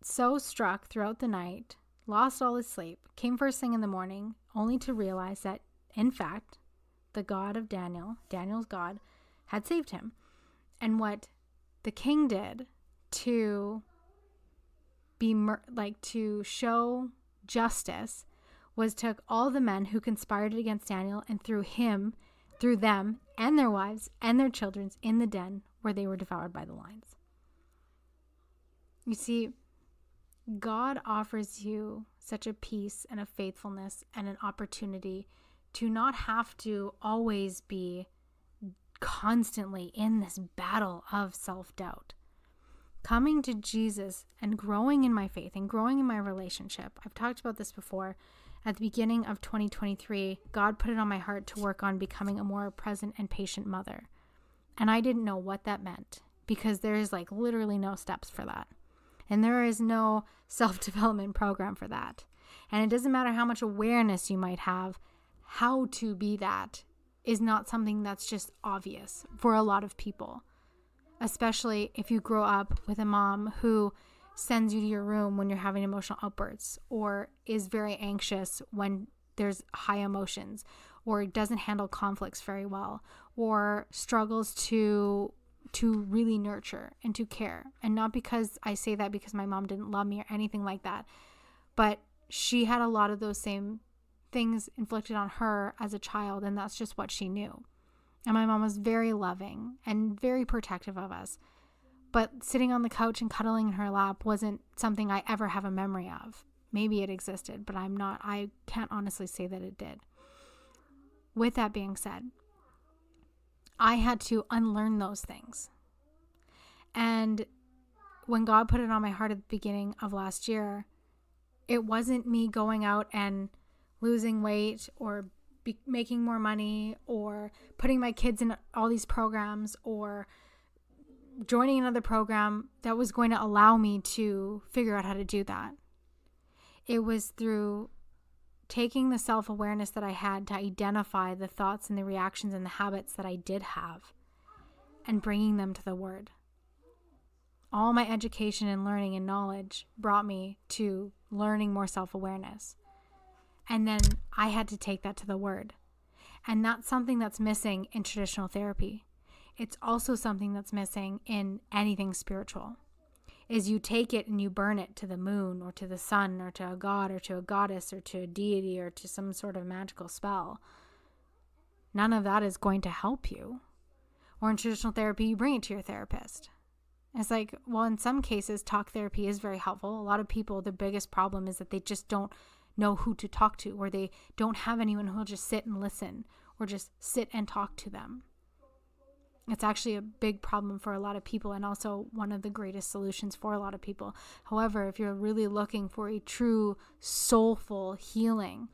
S1: so struck throughout the night, lost all his sleep, came first thing in the morning, only to realize that, in fact, the God of Daniel's God, had saved him. And what the king did to to show justice was took all the men who conspired against Daniel and threw them and their wives and their children in the den where they were devoured by the lions. You see, God offers you such a peace and a faithfulness and an opportunity to not have to always be constantly in this battle of self-doubt. Coming to Jesus and growing in my faith and growing in my relationship. I've talked about this before. At the beginning of 2023, God put it on my heart to work on becoming a more present and patient mother. And I didn't know what that meant because there is literally no steps for that. And there is no self-development program for that. And it doesn't matter how much awareness you might have, how to be that is not something that's just obvious for a lot of people, especially if you grow up with a mom who sends you to your room when you're having emotional outbursts, or is very anxious when there's high emotions, or doesn't handle conflicts very well, or struggles to really nurture and to care. And not because I say that because my mom didn't love me or anything like that, but she had a lot of those same things inflicted on her as a child, and that's just what she knew. And my mom was very loving and very protective of us. But sitting on the couch and cuddling in her lap wasn't something I ever have a memory of. Maybe it existed, but I can't honestly say that it did. With that being said, I had to unlearn those things. And when God put it on my heart at the beginning of last year, it wasn't me going out and losing weight or making more money or putting my kids in all these programs or joining another program that was going to allow me to figure out how to do that. It was through taking the self-awareness that I had to identify the thoughts and the reactions and the habits that I did have, and bringing them to the Word. All my education and learning and knowledge brought me to learning more self-awareness. And then I had to take that to the Word. And that's something that's missing in traditional therapy. It's also something that's missing in anything spiritual. Is you take it and you burn it to the moon or to the sun or to a god or to a goddess or to a deity or to some sort of magical spell. None of that is going to help you. Or in traditional therapy, you bring it to your therapist. It's like, well, in some cases, talk therapy is very helpful. A lot of people, the biggest problem is that they just don't know who to talk to, or they don't have anyone who will just sit and listen or just sit and talk to them. It's actually a big problem for a lot of people and also one of the greatest solutions for a lot of people. However, if you're really looking for a true soulful healing,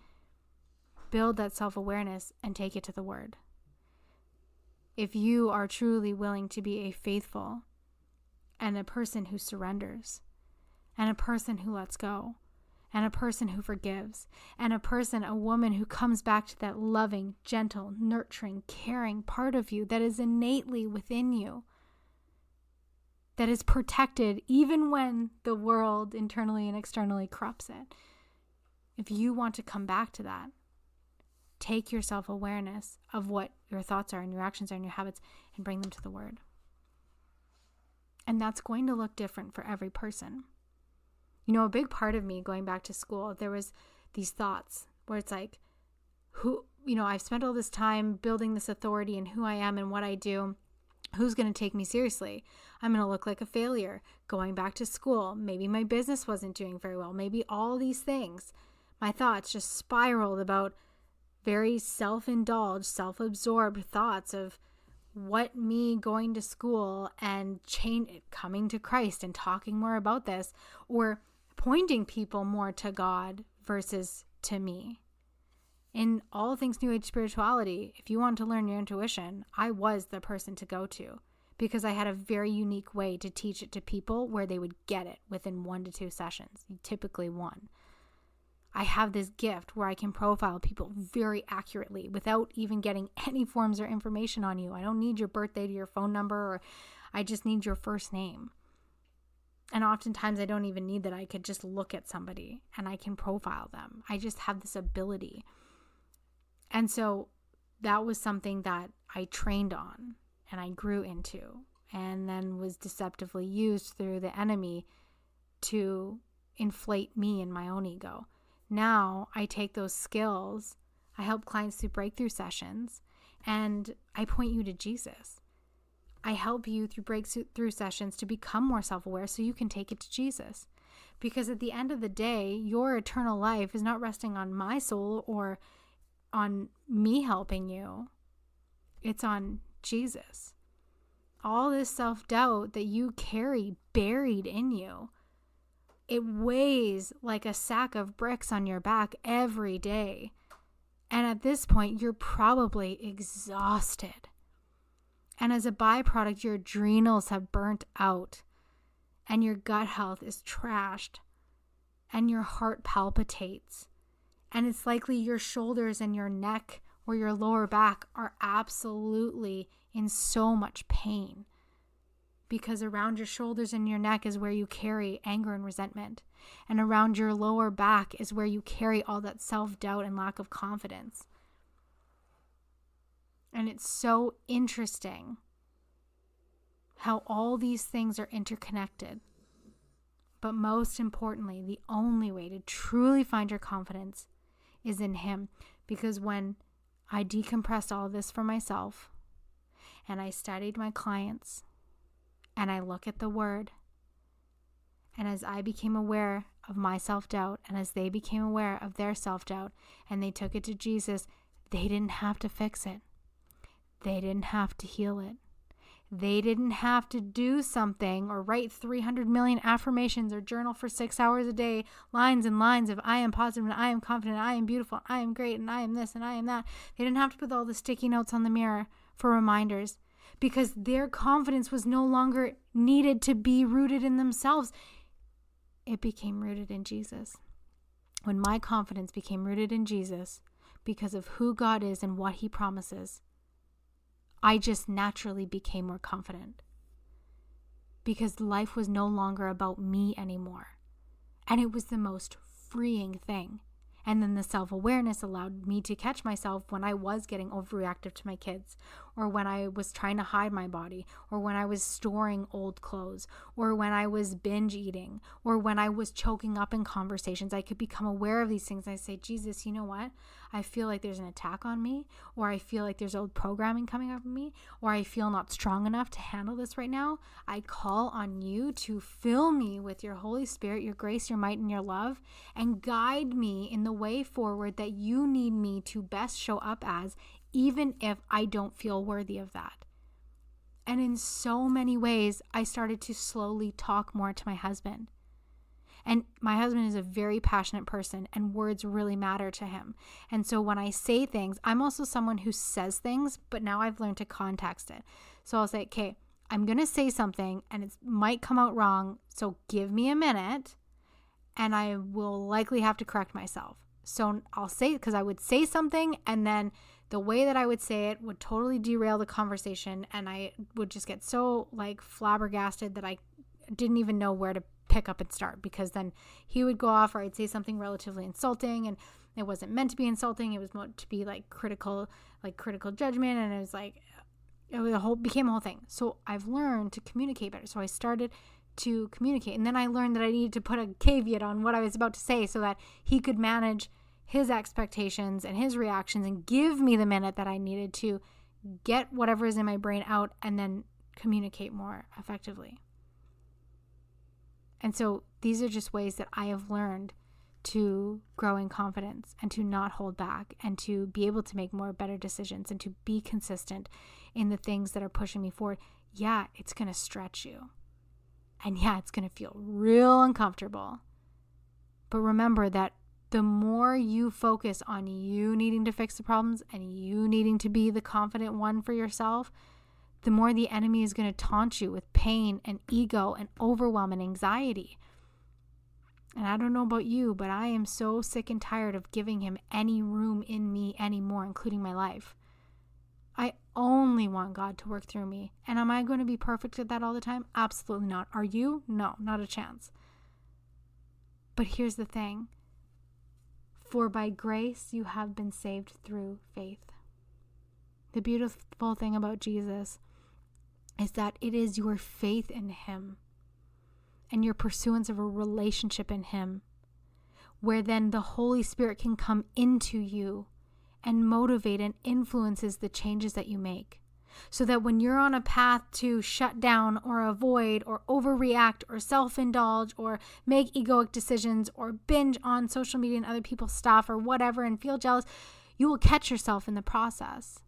S1: build that self-awareness and take it to the Word. If you are truly willing to be a faithful and a person who surrenders and a person who lets go and a person who forgives and a woman who comes back to that loving, gentle, nurturing, caring part of you that is innately within you, that is protected even when the world internally and externally corrupts it. If you want to come back to that, take your self-awareness of what your thoughts are and your actions are and your habits and bring them to the Word. And that's going to look different for every person. You know, a big part of me going back to school, there was these thoughts where it's like, I've spent all this time building this authority and who I am and what I do. Who's going to take me seriously? I'm going to look like a failure going back to school. Maybe my business wasn't doing very well. Maybe all these things. My thoughts just spiraled about very self-indulged, self-absorbed thoughts of what me going to school and coming to Christ and talking more about this, or pointing people more to God versus to me. In all things New Age spirituality, if you want to learn your intuition, I was the person to go to because I had a very unique way to teach it to people where they would get it within 1 to 2 sessions, typically 1. I have this gift where I can profile people very accurately without even getting any forms or information on you. I don't need your birthday to your phone number, or I just need your first name. And oftentimes I don't even need that. I could just look at somebody and I can profile them. I just have this ability. And so that was something that I trained on and I grew into, and then was deceptively used through the enemy to inflate me and my own ego. Now I take those skills, I help clients through breakthrough sessions, and I point you to Jesus. I help you through breakthrough sessions to become more self-aware so you can take it to Jesus. Because at the end of the day, your eternal life is not resting on my soul or on me helping you. It's on Jesus. All this self-doubt that you carry buried in you, it weighs like a sack of bricks on your back every day. And at this point, you're probably exhausted. And as a byproduct, your adrenals have burnt out and your gut health is trashed and your heart palpitates. And it's likely your shoulders and your neck or your lower back are absolutely in so much pain, because around your shoulders and your neck is where you carry anger and resentment. And around your lower back is where you carry all that self-doubt and lack of confidence. And it's so interesting how all these things are interconnected. But most importantly, the only way to truly find your confidence is in Him. Because when I decompressed all of this for myself, and I studied my clients, and I look at the Word, and as I became aware of my self-doubt, and as they became aware of their self-doubt, and they took it to Jesus, they didn't have to fix it. They didn't have to heal it. They didn't have to do something or write 300 million affirmations or journal for 6 hours a day, lines and lines of I am positive and I am confident, I am beautiful, I am great, and I am this and I am that. They didn't have to put all the sticky notes on the mirror for reminders, because their confidence was no longer needed to be rooted in themselves. It became rooted in Jesus. When my confidence became rooted in Jesus because of who God is and what He promises, I just naturally became more confident because life was no longer about me anymore. And it was the most freeing thing. And then the self-awareness allowed me to catch myself when I was getting overreactive to my kids, or when I was trying to hide my body, or when I was storing old clothes, or when I was binge eating, or when I was choking up in conversations. I could become aware of these things. I say, Jesus, you know what? I feel like there's an attack on me, or I feel like there's old programming coming up on me, or I feel not strong enough to handle this right now. I call on you to fill me with your Holy Spirit, your grace, your might, and your love, and guide me in the way forward that you need me to best show up as, even if I don't feel worthy of that. And in so many ways, I started to slowly talk more to my husband. And my husband is a very passionate person, and words really matter to him. And so when I say things, I'm also someone who says things, but now I've learned to context it. So I'll say, okay, I'm going to say something and it might come out wrong. So give me a minute and I will likely have to correct myself. So I'll say, because I would say something and then the way that I would say it would totally derail the conversation, and I would just get so like flabbergasted that I didn't even know where to pick up and start, because then he would go off, or I'd say something relatively insulting and it wasn't meant to be insulting. It was meant to be like critical judgment, and it was like became a whole thing. So I've learned to communicate better. So I started to communicate, and then I learned that I needed to put a caveat on what I was about to say so that he could manage his expectations and his reactions and give me the minute that I needed to get whatever is in my brain out and then communicate more effectively. And so these are just ways that I have learned to grow in confidence and to not hold back and to be able to make more better decisions and to be consistent in the things that are pushing me forward. Yeah, it's going to stretch you. And yeah, it's going to feel real uncomfortable. But remember that the more you focus on you needing to fix the problems and you needing to be the confident one for yourself, the more the enemy is going to taunt you with pain and ego and overwhelm and anxiety. And I don't know about you, but I am so sick and tired of giving him any room in me anymore, including my life. I only want God to work through me. And am I going to be perfect at that all the time? Absolutely not. Are you? No, not a chance. But here's the thing. For by grace you have been saved through faith. The beautiful thing about Jesus is that it is your faith in him and your pursuance of a relationship in him where then the Holy Spirit can come into you and motivate and influences the changes that you make. So that when you're on a path to shut down or avoid or overreact or self-indulge or make egoic decisions or binge on social media and other people's stuff or whatever and feel jealous, you will catch yourself in the process.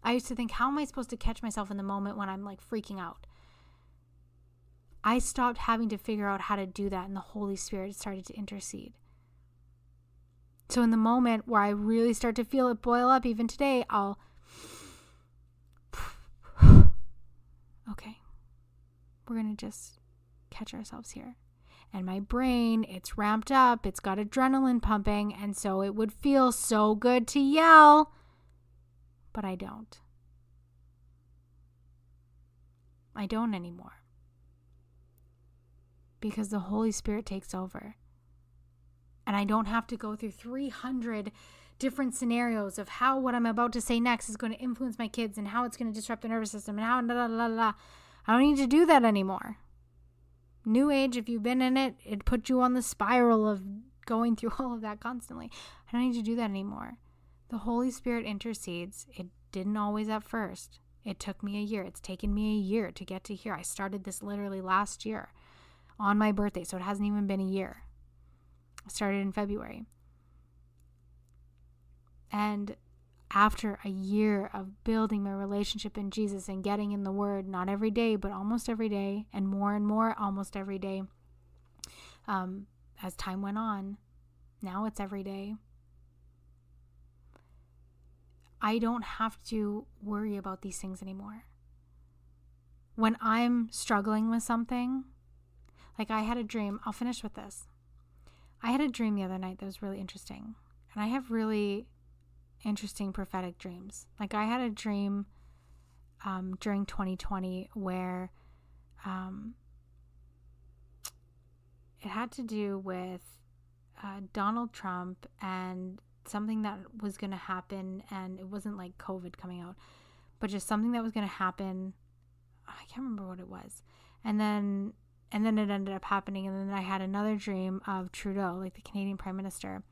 S1: I used to think, how am I supposed to catch myself in the moment when I'm like freaking out? I stopped having to figure out how to do that, and the Holy Spirit started to intercede. So in the moment where I really start to feel it boil up, even today, I'll okay, we're going to just catch ourselves here. And my brain, it's ramped up, it's got adrenaline pumping, and so it would feel so good to yell, but I don't. I don't anymore. Because the Holy Spirit takes over. And I don't have to go through 300 different scenarios of how what I'm about to say next is going to influence my kids and how it's going to disrupt the nervous system and how I don't need to do that anymore. New age, if you've been in it, it put you on the spiral of going through all of that constantly. I don't need to do that anymore. The Holy Spirit intercedes. It didn't always at first. It took me a year. It's taken me a year to get to here. I started this literally last year on my birthday, so it hasn't even been a year. I started in February. And after a year of building my relationship in Jesus and getting in the Word, not every day, but almost every day, and more almost every day, as time went on, now it's every day. I don't have to worry about these things anymore. When I'm struggling with something, like I had a dream, I'll finish with this. I had a dream the other night that was really interesting. And I have really interesting prophetic dreams. Like I had a dream during 2020 where it had to do with Donald Trump and something that was going to happen, and it wasn't like COVID coming out, but just something that was going to happen. I can't remember what it was. And then it ended up happening. And then I had another dream of Trudeau, like the Canadian Prime Minister,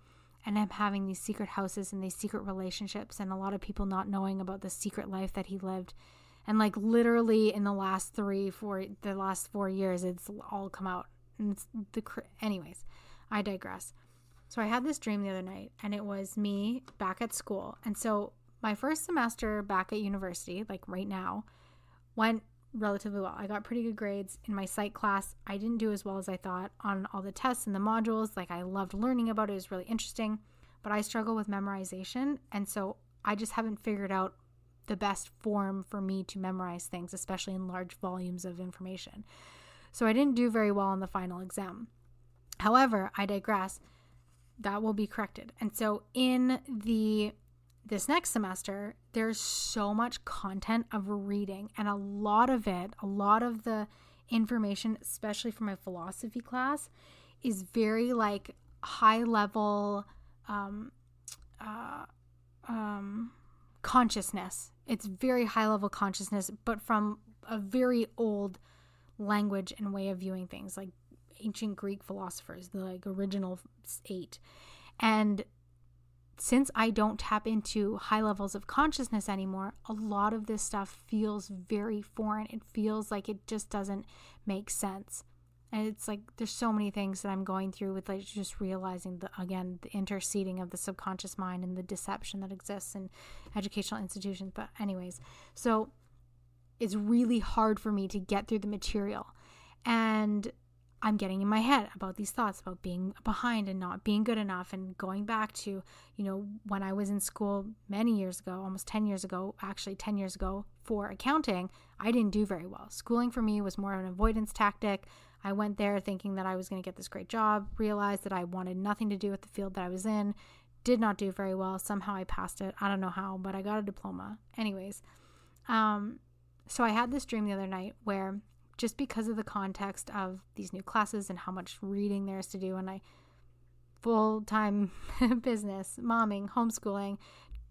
S1: and him having these secret houses and these secret relationships, and a lot of people not knowing about the secret life that he lived. And like literally in the last 4 years, it's all come out. And it's anyways, I digress. So I had this dream the other night, and it was me back at school. And so my first semester back at university, like right now, went relatively well. I got pretty good grades in my psych class. I didn't do as well as I thought on all the tests and the modules. Like I loved learning about it. It was really interesting, but I struggle with memorization. And so I just haven't figured out the best form for me to memorize things, especially in large volumes of information. So I didn't do very well on the final exam. However, I digress. That will be corrected. And so in this next semester, there's so much content of reading, and a lot of the information, especially for my philosophy class, is very like high level consciousness. It's very high level consciousness, but from a very old language and way of viewing things, like ancient Greek philosophers, the like original 8. And since I don't tap into high levels of consciousness anymore, a lot of this stuff feels very foreign. It feels like it just doesn't make sense. And it's like there's so many things that I'm going through with like just realizing the interceding of the subconscious mind and the deception that exists in educational institutions. But anyways, so it's really hard for me to get through the material. And I'm getting in my head about these thoughts about being behind and not being good enough, and going back to, when I was in school many years ago, almost 10 years ago, actually 10 years ago for accounting, I didn't do very well. Schooling for me was more of an avoidance tactic. I went there thinking that I was going to get this great job, realized that I wanted nothing to do with the field that I was in, did not do very well. Somehow I passed it. I don't know how, but I got a diploma. Anyways, so I had this dream the other night where, just because of the context of these new classes and how much reading there is to do, and I full-time business, momming, homeschooling,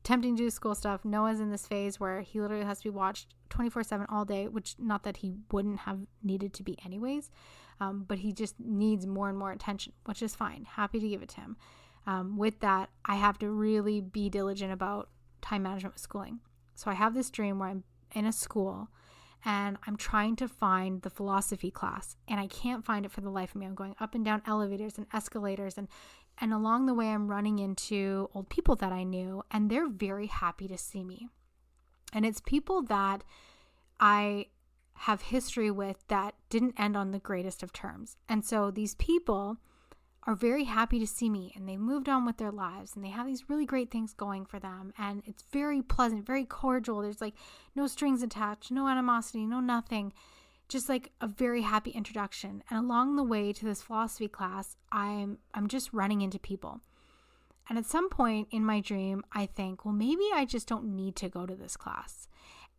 S1: attempting to do school stuff. Noah's in this phase where he literally has to be watched 24/7 all day, which not that he wouldn't have needed to be anyways, but he just needs more and more attention, which is fine. Happy to give it to him. With that, I have to really be diligent about time management with schooling. So I have this dream where I'm in a school and I'm trying to find the philosophy class, and I can't find it for the life of me. I'm going up and down elevators and escalators, and along the way I'm running into old people that I knew, and they're very happy to see me. And it's people that I have history with that didn't end on the greatest of terms. And so these people are very happy to see me, and they moved on with their lives, and they have these really great things going for them, and it's very pleasant, very cordial. There's like no strings attached, no animosity, no nothing, just like a very happy introduction. And along the way to this philosophy class, I'm just running into people. And at some point in my dream, I think, well, maybe I just don't need to go to this class.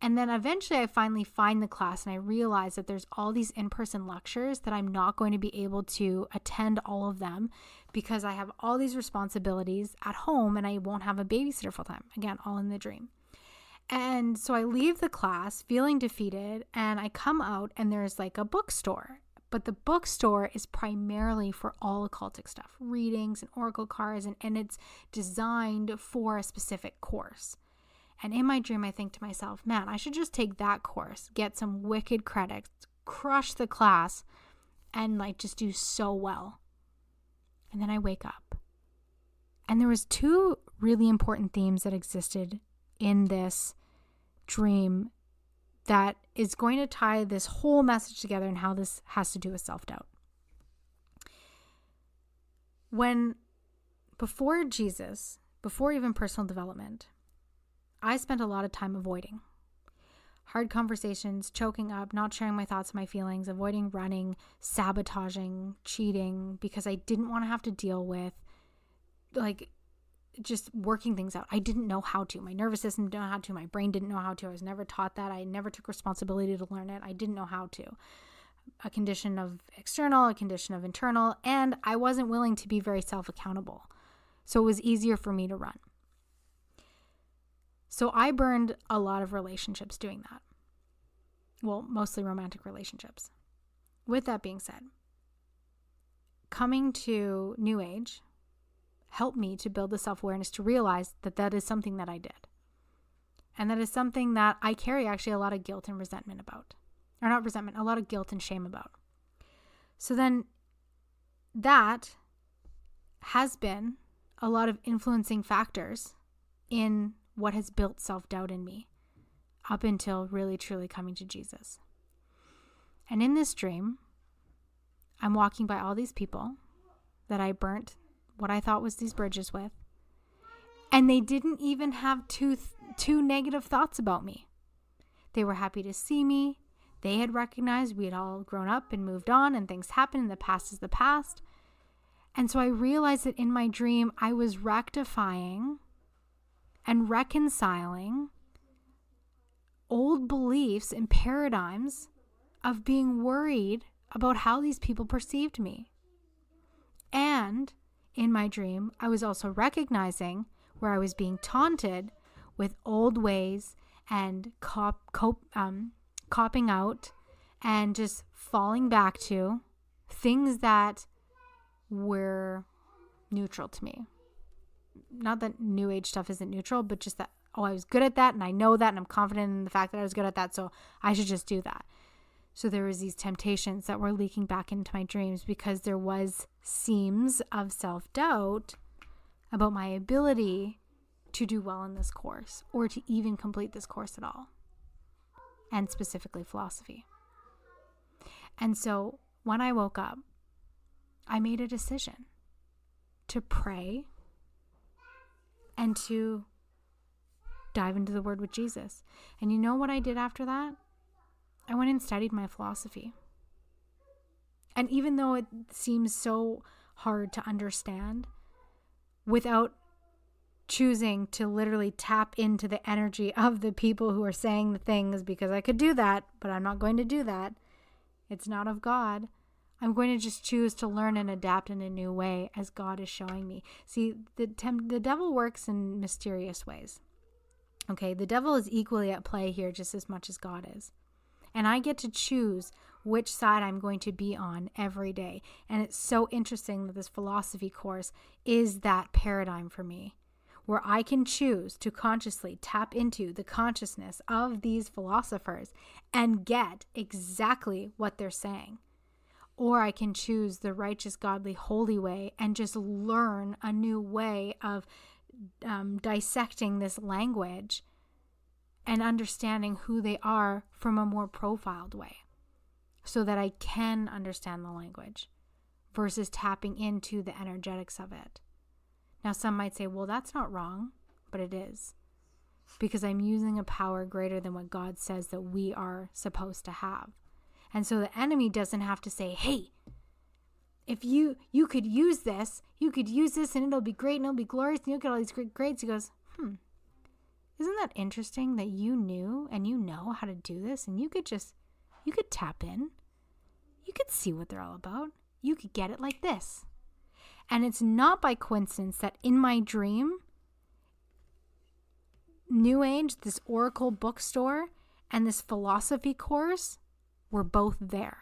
S1: And then eventually I finally find the class, and I realize that there's all these in-person lectures that I'm not going to be able to attend all of them because I have all these responsibilities at home and I won't have a babysitter full time. Again, all in the dream. And so I leave the class feeling defeated, and I come out and there's like a bookstore. But the bookstore is primarily for all occultic stuff, readings and oracle cards, and it's designed for a specific course. And in my dream, I think to myself, man, I should just take that course, get some wicked credits, crush the class, and like just do so well. And then I wake up. And there was 2 really important themes that existed in this dream that is going to tie this whole message together and how this has to do with self-doubt. Before Jesus, before even personal development, I spent a lot of time avoiding hard conversations, choking up, not sharing my thoughts and my feelings, avoiding running, sabotaging, cheating, because I didn't want to have to deal with like just working things out. I didn't know how to. My nervous system didn't know how to. My brain didn't know how to. I was never taught that. I never took responsibility to learn it. I didn't know how to. A condition of external, a condition of internal, and I wasn't willing to be very self-accountable. So it was easier for me to run. So I burned a lot of relationships doing that. Well, mostly romantic relationships. With that being said, coming to New Age helped me to build the self-awareness to realize that that is something that I did. And that is something that I carry actually a lot of guilt and resentment about. Or not resentment, a lot of guilt and shame about. So then that has been a lot of influencing factors in what has built self-doubt in me up until really truly coming to Jesus. And in this dream, I'm walking by all these people that I burnt what I thought was these bridges with. And they didn't even have two negative thoughts about me. They were happy to see me. They had recognized we had all grown up and moved on and things happen and the past is the past. And so I realized that in my dream, I was rectifying and reconciling old beliefs and paradigms of being worried about how these people perceived me. And in my dream, I was also recognizing where I was being taunted with old ways and copping out and just falling back to things that were neutral to me. Not that New Age stuff isn't neutral, but just that, I was good at that and I know that and I'm confident in the fact that I was good at that, so I should just do that. So there was these temptations that were leaking back into my dreams because there was seams of self-doubt about my ability to do well in this course or to even complete this course at all, and specifically philosophy. And so when I woke up, I made a decision to pray and to dive into the Word with Jesus. And you know what I did after that? I went and studied my philosophy. And even though it seems so hard to understand, without choosing to literally tap into the energy of the people who are saying the things, because I could do that, but I'm not going to do that. It's not of God. I'm going to just choose to learn and adapt in a new way as God is showing me. See, the devil works in mysterious ways. Okay, the devil is equally at play here just as much as God is. And I get to choose which side I'm going to be on every day. And it's so interesting that this philosophy course is that paradigm for me, where I can choose to consciously tap into the consciousness of these philosophers and get exactly what they're saying. Or I can choose the righteous, godly, holy way and just learn a new way of dissecting this language and understanding who they are from a more profiled way so that I can understand the language versus tapping into the energetics of it. Now, some might say, well, that's not wrong, but it is, because I'm using a power greater than what God says that we are supposed to have. And so the enemy doesn't have to say, hey, if you could use this and it'll be great and it'll be glorious and you'll get all these great grades. He goes, isn't that interesting that you knew and you know how to do this and you could tap in. You could see what they're all about. You could get it like this. And it's not by coincidence that in my dream, New Age, this Oracle bookstore, and this philosophy course were both there.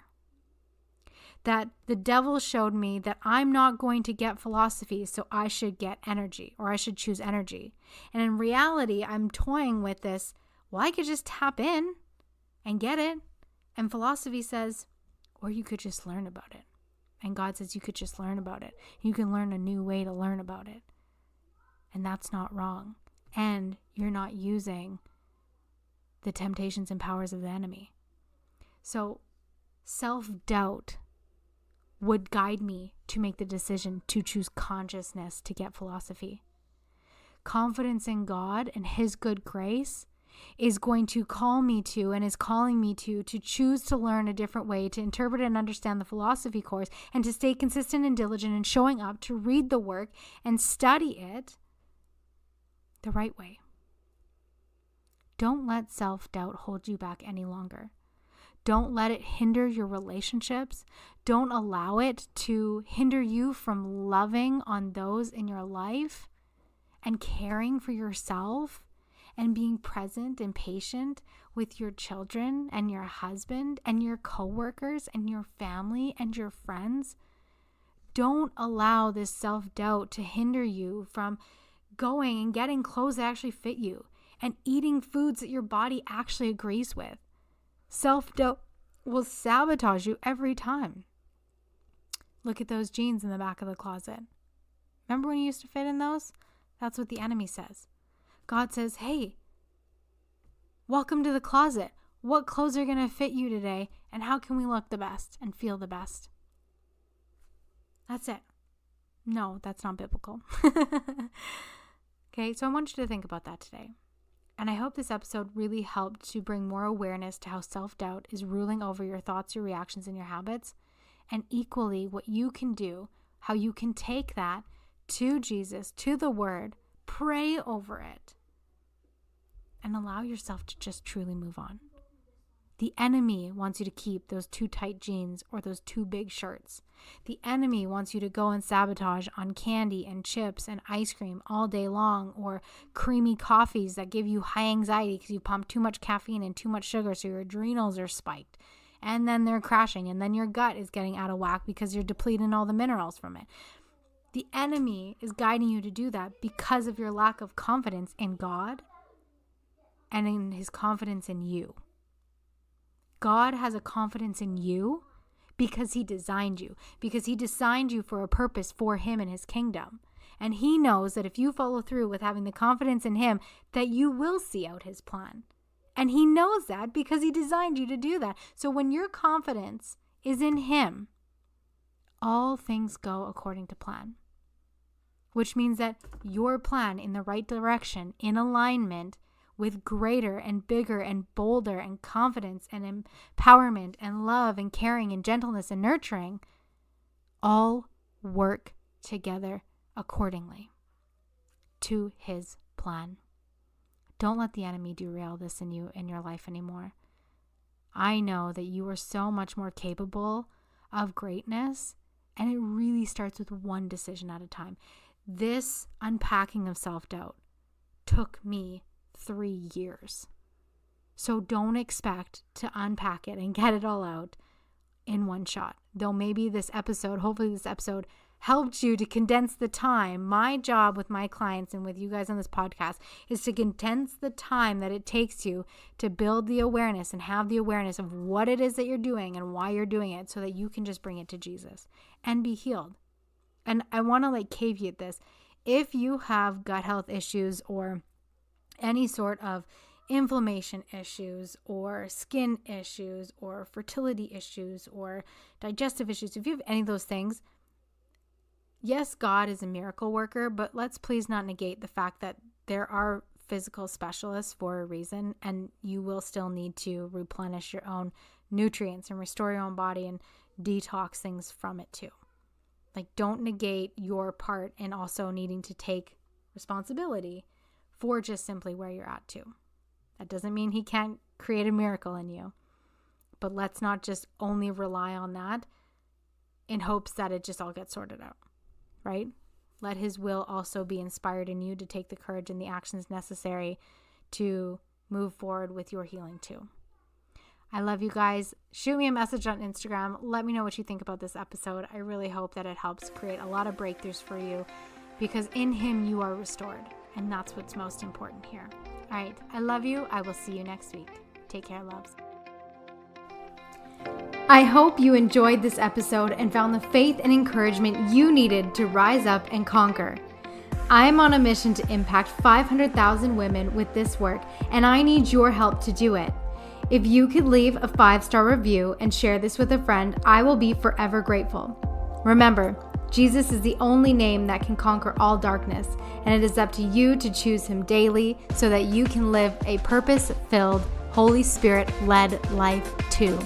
S1: That the devil showed me that I'm not going to get philosophy, so I should get energy, or I should choose energy. And in reality, I'm toying with this, well, I could just tap in and get it. And philosophy says, or you could just learn about it. And God says you could just learn about it. You can learn a new way to learn about it. And that's not wrong. And you're not using the temptations and powers of the enemy. So self-doubt would guide me to make the decision to choose consciousness to get philosophy. Confidence in God and His good grace is going to call me to and is calling me to choose to learn a different way, to interpret and understand the philosophy course, and to stay consistent and diligent in showing up to read the work and study it the right way. Don't let self-doubt hold you back any longer. Don't let it hinder your relationships. Don't allow it to hinder you from loving on those in your life and caring for yourself and being present and patient with your children and your husband and your coworkers and your family and your friends. Don't allow this self-doubt to hinder you from going and getting clothes that actually fit you and eating foods that your body actually agrees with. Self-doubt will sabotage you every time. Look at those jeans in the back of the closet. Remember when you used to fit in those? That's what the enemy says. God says, hey, welcome to the closet. What clothes are going to fit you today? And how can we look the best and feel the best? That's it. No, that's not biblical. Okay, so I want you to think about that today. And I hope this episode really helped to bring more awareness to how self-doubt is ruling over your thoughts, your reactions, and your habits. And equally, what you can do, how you can take that to Jesus, to the Word, pray over it, and allow yourself to just truly move on. The enemy wants you to keep those too tight jeans or those too big shirts. The enemy wants you to go and sabotage on candy and chips and ice cream all day long, or creamy coffees that give you high anxiety because you pump too much caffeine and too much sugar, so your adrenals are spiked. And then they're crashing, and then your gut is getting out of whack because you're depleting all the minerals from it. The enemy is guiding you to do that because of your lack of confidence in God and in his confidence in you. God has a confidence in you because he designed you, because he designed you for a purpose for him and his kingdom. And he knows that if you follow through with having the confidence in him, that you will see out his plan. And he knows that because he designed you to do that. So when your confidence is in him, all things go according to plan. Which means that your plan in the right direction, in alignment with greater and bigger and bolder and confidence and empowerment and love and caring and gentleness and nurturing, all work together accordingly to his plan. Don't let the enemy derail this in your life anymore. I know that you are so much more capable of greatness, and it really starts with one decision at a time. This unpacking of self-doubt took me 3 years. So don't expect to unpack it and get it all out in one shot. Though maybe hopefully this episode helped you to condense the time. My job with my clients and with you guys on this podcast is to condense the time that it takes you to build the awareness and have the awareness of what it is that you're doing and why you're doing it, so that you can just bring it to Jesus and be healed. And I want to caveat this. If you have gut health issues or any sort of inflammation issues or skin issues or fertility issues or digestive issues, if you have any of those things, yes, God is a miracle worker, but let's please not negate the fact that there are physical specialists for a reason, and you will still need to replenish your own nutrients and restore your own body and detox things from it too. Don't negate your part in also needing to take responsibility for just simply where you're at too. That doesn't mean he can't create a miracle in you, but let's not just only rely on that in hopes that it just all gets sorted out, right? Let his will also be inspired in you to take the courage and the actions necessary to move forward with your healing too. I love you guys. Shoot me a message on Instagram. Let me know what you think about this episode. I really hope that it helps create a lot of breakthroughs for you, because in him you are restored. And that's what's most important here. All right. I love you. I will see you next week. Take care, loves. I hope you enjoyed this episode and found the faith and encouragement you needed to rise up and conquer. I am on a mission to impact 500,000 women with this work, and I need your help to do it. If you could leave a 5-star review and share this with a friend, I will be forever grateful. Remember, Jesus is the only name that can conquer all darkness, and it is up to you to choose him daily so that you can live a purpose-filled, Holy Spirit-led life too.